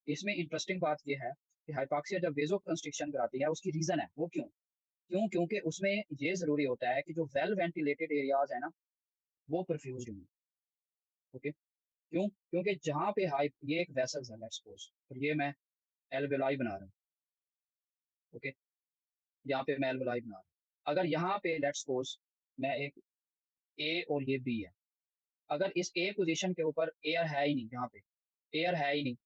इसमें इंटरेस्टिंग बात यह है कि हाइपॉक्सिया जब वेजो कंस्ट्रिक्शन कराती है उसकी रीजन है वो क्यों? क्यों? क्योंकि उसमें ये जरूरी होता है कि जो वेल वेंटिलेटेड एरियाज है ना वो परफ्यूज हों। ओके। क्यों? क्योंकि जहाँ पे हाई, ये एक वेसल्स है लेट्स सपोज, और ये मैं एल्वेलाई बना रहा हूँ। ओके। यहाँ पे मैं एल्वेलाई बना रहा हूँ। अगर यहाँ पे लेट्स सपोज मैं एक ए और ये बी है, अगर इस ए पोजीशन के ऊपर एयर है ही नहीं, यहाँ पे एयर है ही नहीं,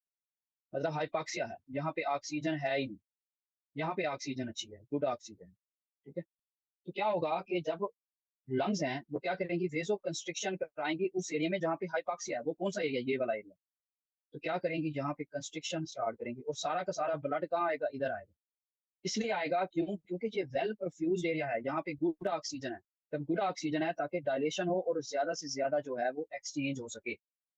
मतलब हाइपॉक्सिया है, यहाँ पे ऑक्सीजन है ही नहीं, यहाँ पे ऑक्सीजन अच्छी है, गुड ऑक्सीजन, ठीक है। तो क्या होगा कि जब लंग्स हैं वो क्या करेंगी, वेसो कंस्ट्रिक्शन कराएंगी उस एरिया में जहाँ पे हाइपॉक्सिया है। वो कौन सा एरिया? ये वाला एरिया। तो क्या करेंगी, यहाँ पे कंस्ट्रिक्शन स्टार्ट करेंगी और सारा का सारा ब्लड कहाँ आएगा? इधर आएगा। इसलिए आएगा क्यों? क्योंकि ये वेल परफ्यूज्ड एरिया है, यहाँ पे गुड ऑक्सीजन है। जब गुड ऑक्सीजन है ताकि डायलेशन हो और ज्यादा से ज्यादा जो है वो एक्सचेंज हो सके।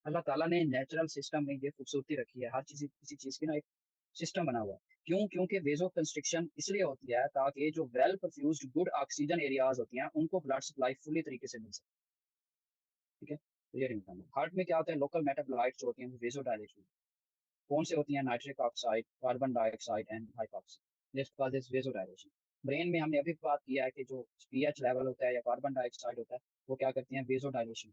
अल्लाह ताला ने नेचुरल सिस्टम में ये खूबसूरती रखी है, हर चीज किसी चीज की ना एक सिस्टम बना हुआ है। क्यों? क्योंकि वेजो कंस्ट्रिक्शन इसलिए होती है ताकि जो well perfused good oxygen areas होती हैं उनको ब्लड सप्लाई फुली तरीके से मिल सके, ठीक है। तो ये हार्ट में क्या होता है, लोकल मेटाबोलाइट्स जो होती हैं वेजो डायलेशन कौन से होती हैं? Nitric oxide, carbon dioxide and hydroxide. This causes vasodilation. Brain में हमने अभी बात किया है कि जो पीएच लेवल होता है या कार्बन डाइऑक्साइड होता है वो क्या करते हैं? वेसोडाइलेशन।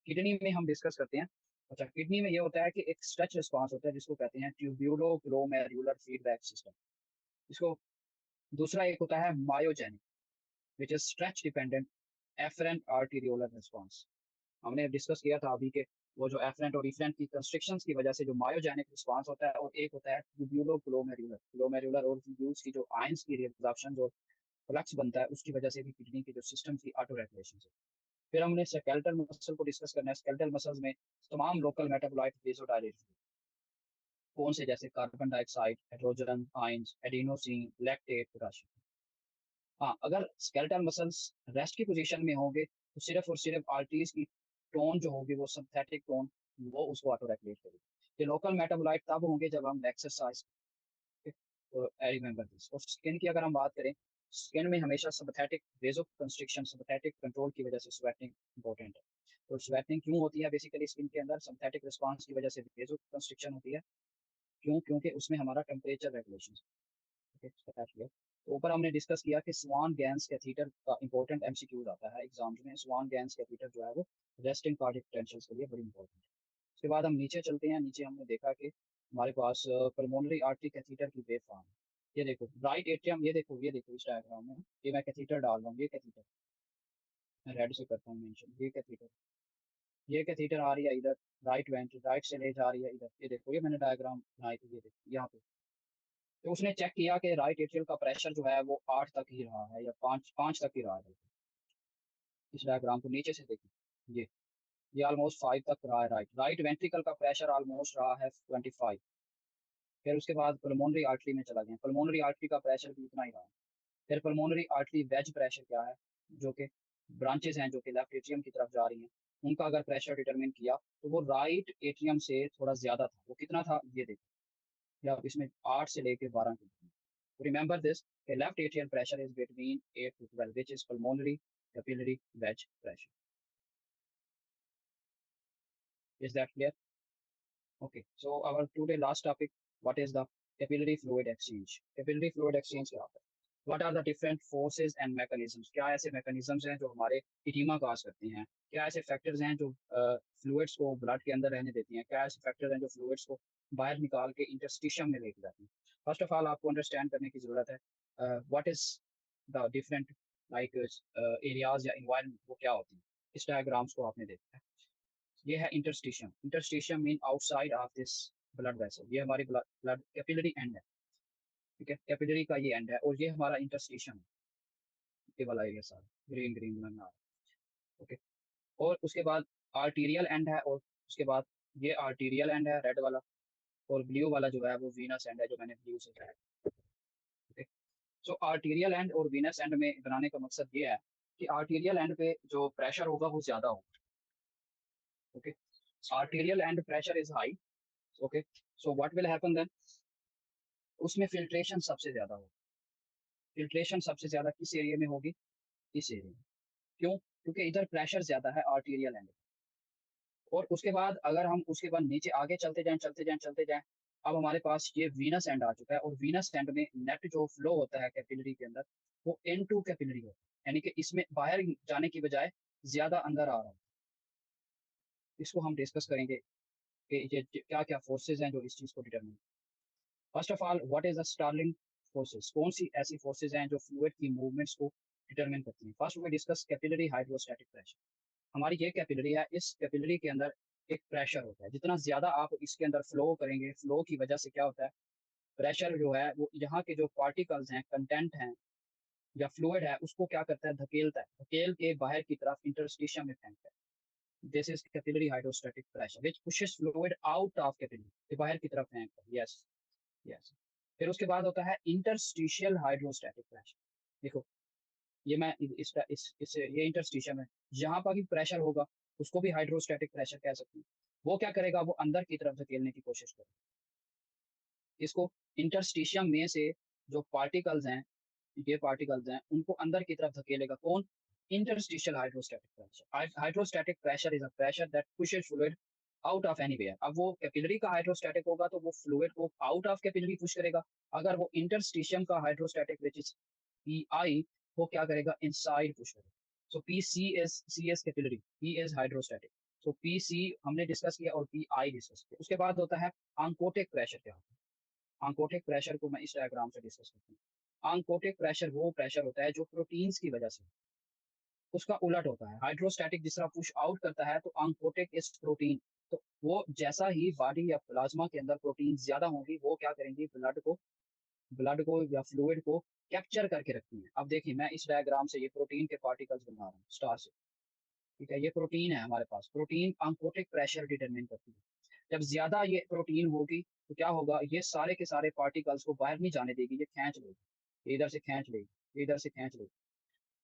किडनी में हम डिस्कस करते हैं। अच्छा, किडनी में ये होता है कि एक स्ट्रेच रिस्पांस होता है जिसको कहते हैं ट्यूब्यूलो ग्लोमेरुलर फीडबैक सिस्टम। इसको दूसरा एक होता है myogenic, which is stretch dependent afferent arteriolar response. हमने डिस्कस किया था अभी के वो जो एफरेंट और इफरेंट की कंस्ट्रिक्शंस की वजह से जो मायोजेनिक रिस्पांस होता है, और एक होता है ट्यूब्यूलो ग्लोमेरुलर। ग्लोमेरुलर और ट्यूब्यूल्स की जो आयंस की रिडक्शन जो फ्लक्स बनता है उसकी वजह से भी किडनी की जो सिस्टम की ऑटो रेगुलेशन है। फिर हमने स्केलेटल मसल को डिस्कस करना है। स्केलेटल मसल्स में तमाम लोकल मेटाबोलाइट वेसोडाइलेशन कौन से, जैसे carbon dioxide, hydrogen ions, adenosine, lactate, potassium. हाँ, अगर स्केलेटल मसल्स रेस्ट की पोजीशन में होंगे तो सिर्फ और सिर्फ आर्टरीज की टोन जो होगी वो सिंथेटिक टोन, वो उसको ऑटो रेगुलेट करेगी। ये लोकल मेटाबोलाइट तब होंगे जब हम एक्सरसाइज। तो आई रिमेंबर दिस। और स्किन की अगर हम बात करें स्किन में हमेशा सिंपैथेटिक वेजो कंस्ट्रिक्शन, सिंपैथेटिक कंट्रोल की वजह से स्वेटिंग इंपॉर्टेंट है। तो स्वेटिंग क्यों होती है बेसिकली स्किन के अंदर? सिंपैथेटिक रिस्पांस की वजह से वेजो कंस्ट्रिक्शन होती है। क्यों? क्योंकि उसमें हमारा टेम्परेचर रेगुलेशन। तो ऊपर हमने डिस्कस किया कि स्वान गैंस कैथीटर का इंपॉर्टेंट एमसीक्यूज आता है एग्जाम्स में। स्वान गैंस कैथीटर जो है वो रेस्टिंग कार्डियक पोटेंशियल के लिए बड़ी इंपॉर्टेंट है। उसके बाद हम नीचे चलते हैं। नीचे हमने देखा कि हमारे पास पल्मोनरी आर्टरी कैथीटर की वेव फॉर्म। ये देखो राइट एट्रियम, ये देखो इस डायग्राम में ये मैं कैथीटर डाल रहा हूँ। ये कैथीटर मैं रेड से करता हूँ मेंशन। ये कैथीटर आ रही है इधर, राइट वेंट, राइट से ले जा रही है इधर। ये देखो, ये मैंने डायग्राम बनाई थी, ये देखो यहाँ पे। तो उसने चेक किया कि राइट एट्रियल का प्रेशर जो है वो 8 तक ही रहा है या 5 तक ही रहा है। इस डायग्राम को नीचे से देखिए, ये ऑलमोस्ट 5 तक रहा है। राइट राइट वेंट्रिकल का प्रेशर ऑलमोस्ट रहा है 25। फिर उसके बाद पल्मोनरी आर्टरी में चला गया। पल्मोनरी आर्टरी का प्रेशर भी उतना ही रहा है। फिर पल्मोनरी आर्टरी वेज प्रेशर क्या है, जो कि ब्रांचेस हैं जो कि लेफ्ट एट्रियम की तरफ जा रही हैं, उनका अगर प्रेशर डिटरमिन किया तो वो राइट एट्रियम से थोड़ा ज्यादा था। वो कितना था ये देखो, या इसमें 8 से लेके 12 के बीच में। Remember this, the left atrial pressure is between 8 to 12, which is pulmonary capillary wedge pressure. Is that clear? Okay. So our today last topic, what is the capillary fluid exchange? Capillary fluid exchange क्या होता है? What are the different forces and mechanisms? क्या ऐसे mechanisms हैं जो हमारे edema cause करते हैं? क्या ऐसे factors हैं जो fluids को blood के अंदर रहने देती हैं? क्या ऐसे factors हैं जो fluids को बाहर निकाल के interstitium में लेके जाती हैं? First of all, आपको understand करने की जरूरत है what is the different like areas या environment वो क्या होती हैं? इस diagrams को आपने देखा है। ये है interstitium. Interstitium mean outside of this blood vessel. ये हमारी ब्लड कैपिलरी एंड है, ठीक है। कैपिलरी का ये एंड है और ये हमारा इंटरस्टिशियम है। ये वाला एरिया सारा ग्रीन ग्रीन में आ रहा है, ओके। और उसके बाद आर्टीरियल एंड है, और उसके बाद ये आर्टीरियल एंड है रेड वाला, और ब्लू वाला जो है वो वीनस एंड है जो मैंने ब्लू से कहा, ओके। सो आर्टीरियल एंड और वीनस एंड में बनाने का मकसद ये है कि आर्टीरियल एंड पे जो प्रेशर होगा वो ज्यादा होगा, okay. Arterial end pressure is high, okay. So what will happen then, उसमें फिल्ट्रेशन सबसे ज्यादा होगी। फिल्ट्रेशन सबसे ज्यादा किस एरिया में होगी? इस एरिया में। क्यों? क्योंकि इधर प्रेशर ज्यादा है आर्टीरियल एंड। और उसके बाद अगर हम उसके बाद नीचे आगे चलते जाएं, अब हमारे पास ये वीनस एंड आ चुका है, और वीनस एंड में नेट जो फ्लो होता है कैपिलरी के अंदर वो इनटू कैपिलरी होता है, यानी कि इसमें बाहर जाने की बजाय ज्यादा अंदर आ रहा है। इसको हम डिस्कस करेंगे कि ये क्या क्या फोर्सेज हैं जो इस चीज को determine. First of all, what is the Starling forces? कौन सी ऐसी फोर्सेज हैं जो फ्लूइड की मूवमेंट्स को डिटरमिन करती हैं? First we discuss capillary hydrostatic pressure. हमारी ये कैपिलरी है, इस कैपिलरी के अंदर एक प्रेशर होता है। जितना ज्यादा आप इसके अंदर फ्लो करेंगे, फ्लो की वजह से क्या होता है, प्रेशर जो है वो यहाँ के जो पार्टिकल्स हैं, कंटेंट हैं या फ्लूइड है, उसको क्या करता है, धकेलता है, धकेल के बाहर की तरफ इंटरस्टिशियम में फेंकता है। This is capillary hydrostatic pressure which pushes fluid out of capillary, बाहर की तरफ फेंकता है। Yes, yes. फिर उसके बाद होता है इंटरस्टिशियल हाइड्रोस्टैटिक प्रेशर। देखो, ये मैं इस ये इंटरस्टिशियम है, जहां पर भी प्रेशर होगा उसको भी हाइड्रोस्टैटिक प्रेशर कह सकते हैं। वो क्या करेगा, वो अंदर की तरफ धकेलने की कोशिश करेगा इसको। इंटरस्टिशियम में से जो पार्टिकल्स हैं, ये पार्टिकल्स हैं, उनको अंदर की तरफ धकेलेगा कौन? Interstitial hydrostatic pressure. Hydrostatic pressure is a pressure that pushes fluid out of anywhere. अब वो कैपिलरी का हाइड्रोस्टैटिक होगा तो वो फ्लूइड को आउट ऑफ कैपिलरी पुश करेगा। अगर वो इंटरस्टिशियम का hydrostatic which is P I, वो क्या करेगा, इनसाइड पुश करेगा। So C S capillary, P is hydrostatic, so P C हमने डिस्कस किया और पी आई डिस्कस किया। उसके बाद होता है आंकोटिक प्रेशर। क्या होता है आंकोटिक प्रेशर? को मैं इस डायग्राम से डिस्कस करता हूँ। आंकोटिक प्रेशर वो प्रेशर होता है जो प्रोटीन्स की वजह से, उसका उलट होता है। हाइड्रोस्टैटिक जिस तरह पुश आउट करता है, तो आंकोटिक इस प्रोटीन, तो वो जैसा ही बॉडी या प्लाज्मा के अंदर प्रोटीन ज्यादा होंगी, वो क्या करेंगी, ब्लड को या फ्लूइड को कैप्चर करके रखती है। अब देखिए, मैं इस डायग्राम से ये प्रोटीन के पार्टिकल्स बना रहा हूँ स्टार से, ठीक है। ये प्रोटीन है हमारे पास। प्रोटीन आंकोटिक प्रेशर डिटरमिन करती है। जब ज्यादा ये प्रोटीन होगी तो क्या होगा, ये सारे के सारे पार्टिकल्स को बाहर नहीं जाने देगी, ये खींच लेगी, ये इधर से खींच लेगी, ये इधर से खींच लेगी।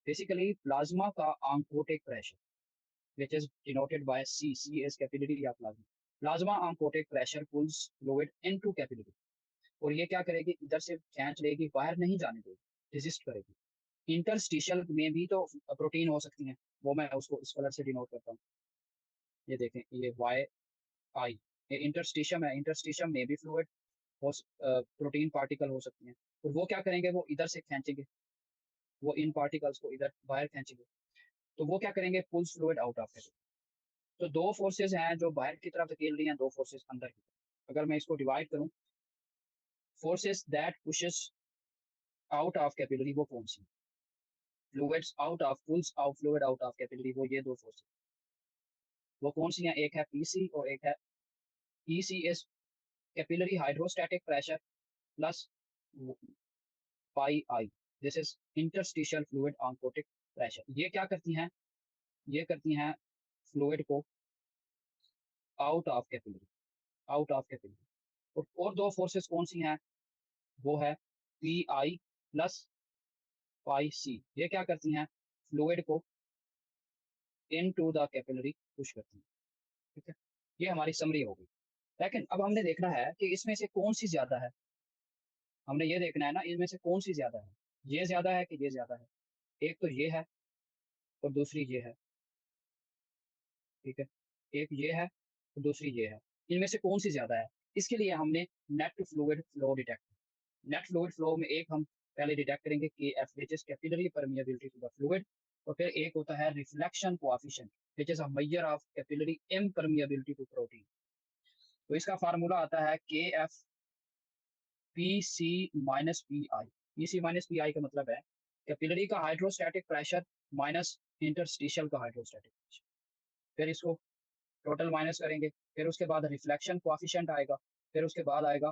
बेसिकली प्लाज्मा का oncotic pressure which is denoted by C is capillary या plasma. Plasma oncotic pressure pulls fluid into capillary, और ये क्या करेगी, इधर से खींच लेगी, बाहर नहीं जाने देगी, रेजिस्ट करेगी। इंटरस्टिशियल में भी तो प्रोटीन हो सकती हैं, वो मैं उसको इस कलर से डिनोट करता हूँ। ये देखें, ये वाई आई, ये इंटरस्टिशियम है, इंटरस्टिशियम में भी फ्लूइड हो, प्रोटीन पार्टिकल हो सकती हैं। और वो क्या करेंगे, वो इधर से खींचेंगे, वो इन पार्टिकल्स को इधर बाहर खींचेंगे, तो वो क्या करेंगे, pulls fluid out of it. तो दो फोर्सेज हैं जो बाहर की तरफ धकेल रही हैं, दो फोर्सेज अंदर की तरफ। अगर मैं इसको डिवाइड करूं, forces that pushes out of capillary वो कौन सी, fluids out of, pulls out fluid out of capillary, वो ये दो फोर्सेज, वो कौन सी हैं, एक है पीसी और एक है EC is capillary hydrostatic pressure plus pi I, this is interstitial fluid oncotic pressure. ये क्या करती हैं, ये करती हैं फ्लूइड को out of capillary, out of capillary. और दो फोर्सेस कौन सी हैं, वो है पी आई प्लस पाई सी, ये क्या करती हैं, फ्लूइड को इन टू द कैपिलरी पुश करती हैं। ठीक है, ये हमारी समरी हो गई। लेकिन अब हमने देखना है कि इसमें से कौन सी ज्यादा है, हमने ये देखना है ना, इनमें से कौन सी ज्यादा है, ये ज्यादा है कि ये ज्यादा है। एक तो ये है और दूसरी ये है। ठीक है, एक ये है और दूसरी ये है, इनमें से कौन सी ज्यादा है। इसके लिए हमने net fluid flow detect, net fluid flow में एक हम पहले डिटेक्ट करेंगे कि F which is capillary permeability to the fluid, और फिर एक होता है reflection coefficient which is a measure of capillary impermeability to protein. तो इसका फार्मूला आता है K F P C minus P I. P C minus P I का मतलब है कैपिलरी का हाइड्रोस्टैटिक प्रेशर माइनस इंटरस्टिशियल का हाइड्रोस्टैटिक प्रेशर, फिर इसको टोटल माइनस करेंगे, फिर उसके बाद रिफ्लेक्शन कोएफिशिएंट आएगा, फिर उसके बाद आएगा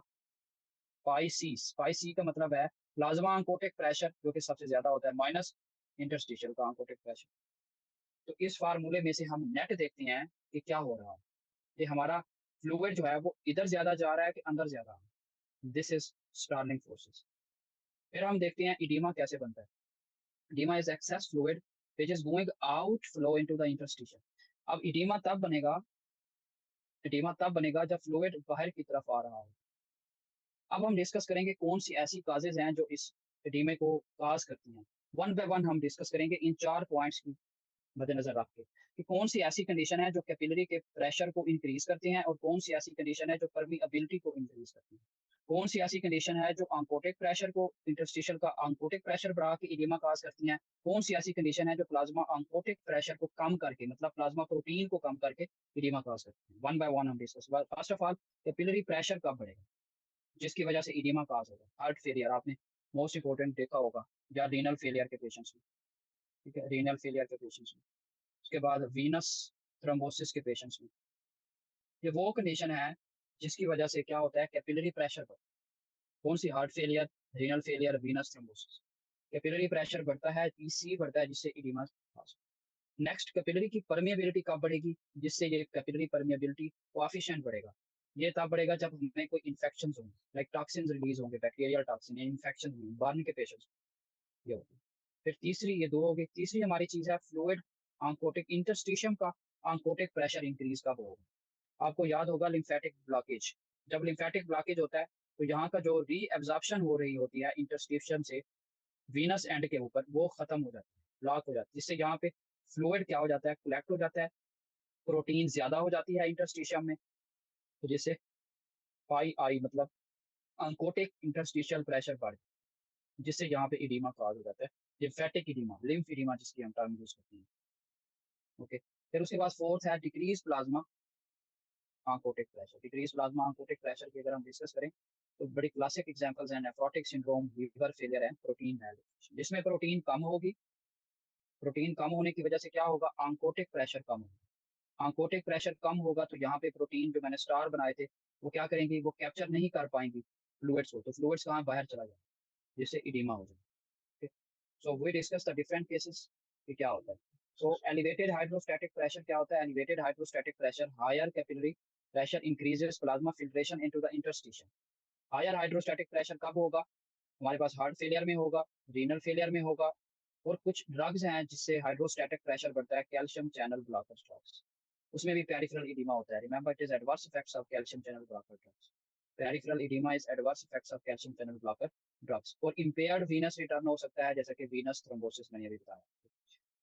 पाई सी। पाई सी का मतलब है प्लाज्मा अंकोटिक प्रेशर जो कि सबसे ज्यादा होता है माइनस इंटरस्टिशियल का अंकोटिक प्रेशर। तो इस फार्मूले में से हम नेट देखते हैं कि क्या हो रहा है, कि हमारा फ्लूइड जो है वो इधर ज्यादा जा रहा है कि अंदर ज्यादा है। This is Starling forces. फिर हम देखते हैं इडीमा कैसे बनता है। Edema is excess fluid which is going out flow into the interstitial. अब इडीमा तब बनेगा जब फ्लूइड बाहर की तरफ आ रहा हो। अब हम डिस्कस करेंगे कौन सी ऐसी काजेज हैं जो इस एडीमे को काज करती हैं। वन बाय वन हम डिस्कस करेंगे इन चार पॉइंट्स की मद्देनजर रख के, कि कौन सी ऐसी कंडीशन है जो कैपिलरी के प्रेशर को इंक्रीज करते हैं, और कौन सी ऐसी कंडीशन है जो परमिएबिलिटी को इंक्रीज करती है। कौन सी ऐसी कंडीशन है जो आंकोटिक प्रेशर को, इंटरस्टिशियल का आंकोटिक प्रेशर बढ़ा के इडिमा काज करती हैं। कौन सी ऐसी कंडीशन है जो प्लाज्मा आंकोटिक प्रेशर को कम करके, मतलब प्लाज्मा प्रोटीन को कम करके इडिमा काज करती है। वन बाय वन हम discuss. First of all, capillary pressure कब बढ़ेगा जिसकी वजह से इडिमा काज होगा। हार्ट फेलियर आपने मोस्ट इंपोर्टेंट देखा होगा, या रीनल फेलियर के पेशेंट्स में। ठीक है, रीनल फेलियर के पेशेंट्स में। उसके बाद वीनस थ्रोम्बोसिस के पेशेंट्स में। ये वो कंडीशन है जिसकी वजह से क्या होता है, कैपिलरी प्रेशर बढ़, कौन सी, heart failure, renal failure, venous thrombosis. Capillary pressure बढ़ता है, पीसी बढ़ता है, जिससे इडिमा। नेक्स्ट, कैपिलरी की परमिएबिलिटी कब बढ़ेगी, जिससे ये कैपिलरी परमिएबिलिटी कोएफिशिएंट बढ़ेगा। ये तब बढ़ेगा जब हमें कोई इन्फेक्शन होंगे, लाइक टॉक्सिन रिलीज होंगे, बैक्टीरियल टॉक्सिन, इन्फेक्शन होंगे बर्न के पेशेंट्स, ये होगी। फिर तीसरी, ये दो हो गई, तीसरी हमारी चीज है फ्लूइड आंकोटिक इंटरस्टिशियम का आंकोटिक प्रेशर इंक्रीज कब होगा। आपको याद होगा लिम्फेटिक ब्लॉकेज, जब लिम्फेटिक ब्लॉकेज होता है तो यहाँ का जो री एब्जॉर्प्शन हो रही होती है इंटरस्टिशियम से वीनस एंड के ऊपर, वो खत्म हो जाती है, ब्लॉक हो जाती है, जिससे यहाँ पे फ्लूइड क्या हो जाता है, कलेक्ट हो जाता है, प्रोटीन ज्यादा हो जाती है इंटरस्टिशियम में, तो जिससे पाई आई मतलब अंकोटिक इंटरस्टिशियल प्रेशर बढ़, जिससे यहाँ पे इडीमा काज हो जाता है, लिम्फेटिक इडीमा, लिम्फ इडीमा जिसकी हम टर्म यूज करते हैं। ओके, फिर उसके बाद फोर्थ है decrease plasma oncotic pressure. Decrease plasma oncotic pressure की अगर हम डिस्कस करें तो बड़ी क्लासिक एग्जांपल्स हैं नेफ्रोटिक सिंड्रोम, लीवर फेलियर है, प्रोटीन malnutrition। जिसमें प्रोटीन कम होगी, प्रोटीन कम होने की वजह से क्या होगा, आंकोटिक प्रेशर कम होगा। आंकोटिक प्रेशर कम होगा तो यहाँ पे प्रोटीन जो मैंने स्टार बनाए थे वो क्या करेंगी, वो कैप्चर नहीं कर पाएंगी फ्लूइड्स को, तो फ्लूइड्स कहाँ बाहर चला जाए, जिससे इडीमा हो जाए। So we discuss the different cases कि क्या होता है। सो एलिवेटेड हाइड्रोस्टैटिक प्रेशर क्या होता है, elevated hydrostatic pressure, higher capillary pressure increases plasma filtration into the interstitial. Higher hydrostatic pressure कब होगा, हमारे पास हार्ट फेलियर में होगा, रीनल फेलियर में होगा, और कुछ ड्रग्स हैं जिससे हाइड्रोस्टैटिक प्रेशर बढ़ता है, कैल्शियम चैनल ब्लॉकर ड्रग्स, उसमें भी पेरिफेरल इडिमा होता है। Remember, it is adverse effects of calcium channel blocker drugs. Peripheral edema is adverse effects of calcium channel blocker drugs. और इम्पेयर्ड वीनस रिटर्न हो सकता है, जैसे कि वीनस थ्रोम्बोसिस मैंने अभी बताया।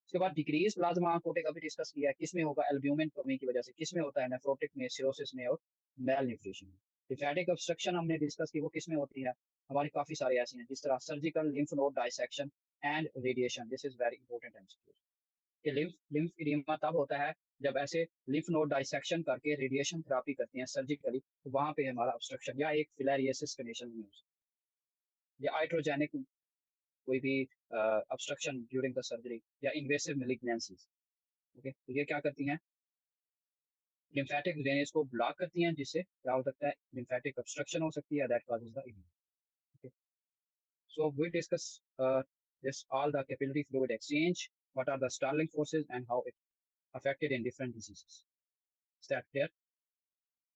उसके बाद डिक्रीज प्लाज्मा कोटे का भी डिस्कस किया है, किसमें होगा, एल्ब्यूमिन कमी की वजह से। किसमें होता है, नेफ्रोटिक में, सिरोसिस में और मेल न्यूट्रिशन में। लिम्फेटिक ऑब्स्ट्रक्शन हमने डिस्कस की, वो किसमें होती है, हमारी काफी सारी ऐसी हैं, जिस तरह surgical lymph node dissection and radiation. This is very important MCQ. कि लिम्फ लिम्फ इडिमा तब होता है जब ऐसे लिम्फ नोड डाइसेक्शन करके रेडिएशन थेरापी करते हैं सर्जिकली, तो वहां पे हमारा ऑब्स्ट्रक्शन या एक फिलेरियोसिस कंडीशन में हो सकता है, या हाइड्रोजेनिक कोई भी ऑब्स्ट्रक्शन ड्यूरिंग द सर्जरी, या इन्वेसिव मेलिग्नेंसीज। ओके, तो ये क्या करती हैं, लिम्फेटिक ड्रेनेज को ब्लॉक करती हैं, जिससे क्या हो सकता है, लिम्फेटिक ऑब्स्ट्रक्शन हो सकती है, that causes the edema. Okay, so we discuss this all the capillary fluid exchange, what are the Starling forces and how it affected in different diseases. Is that clear?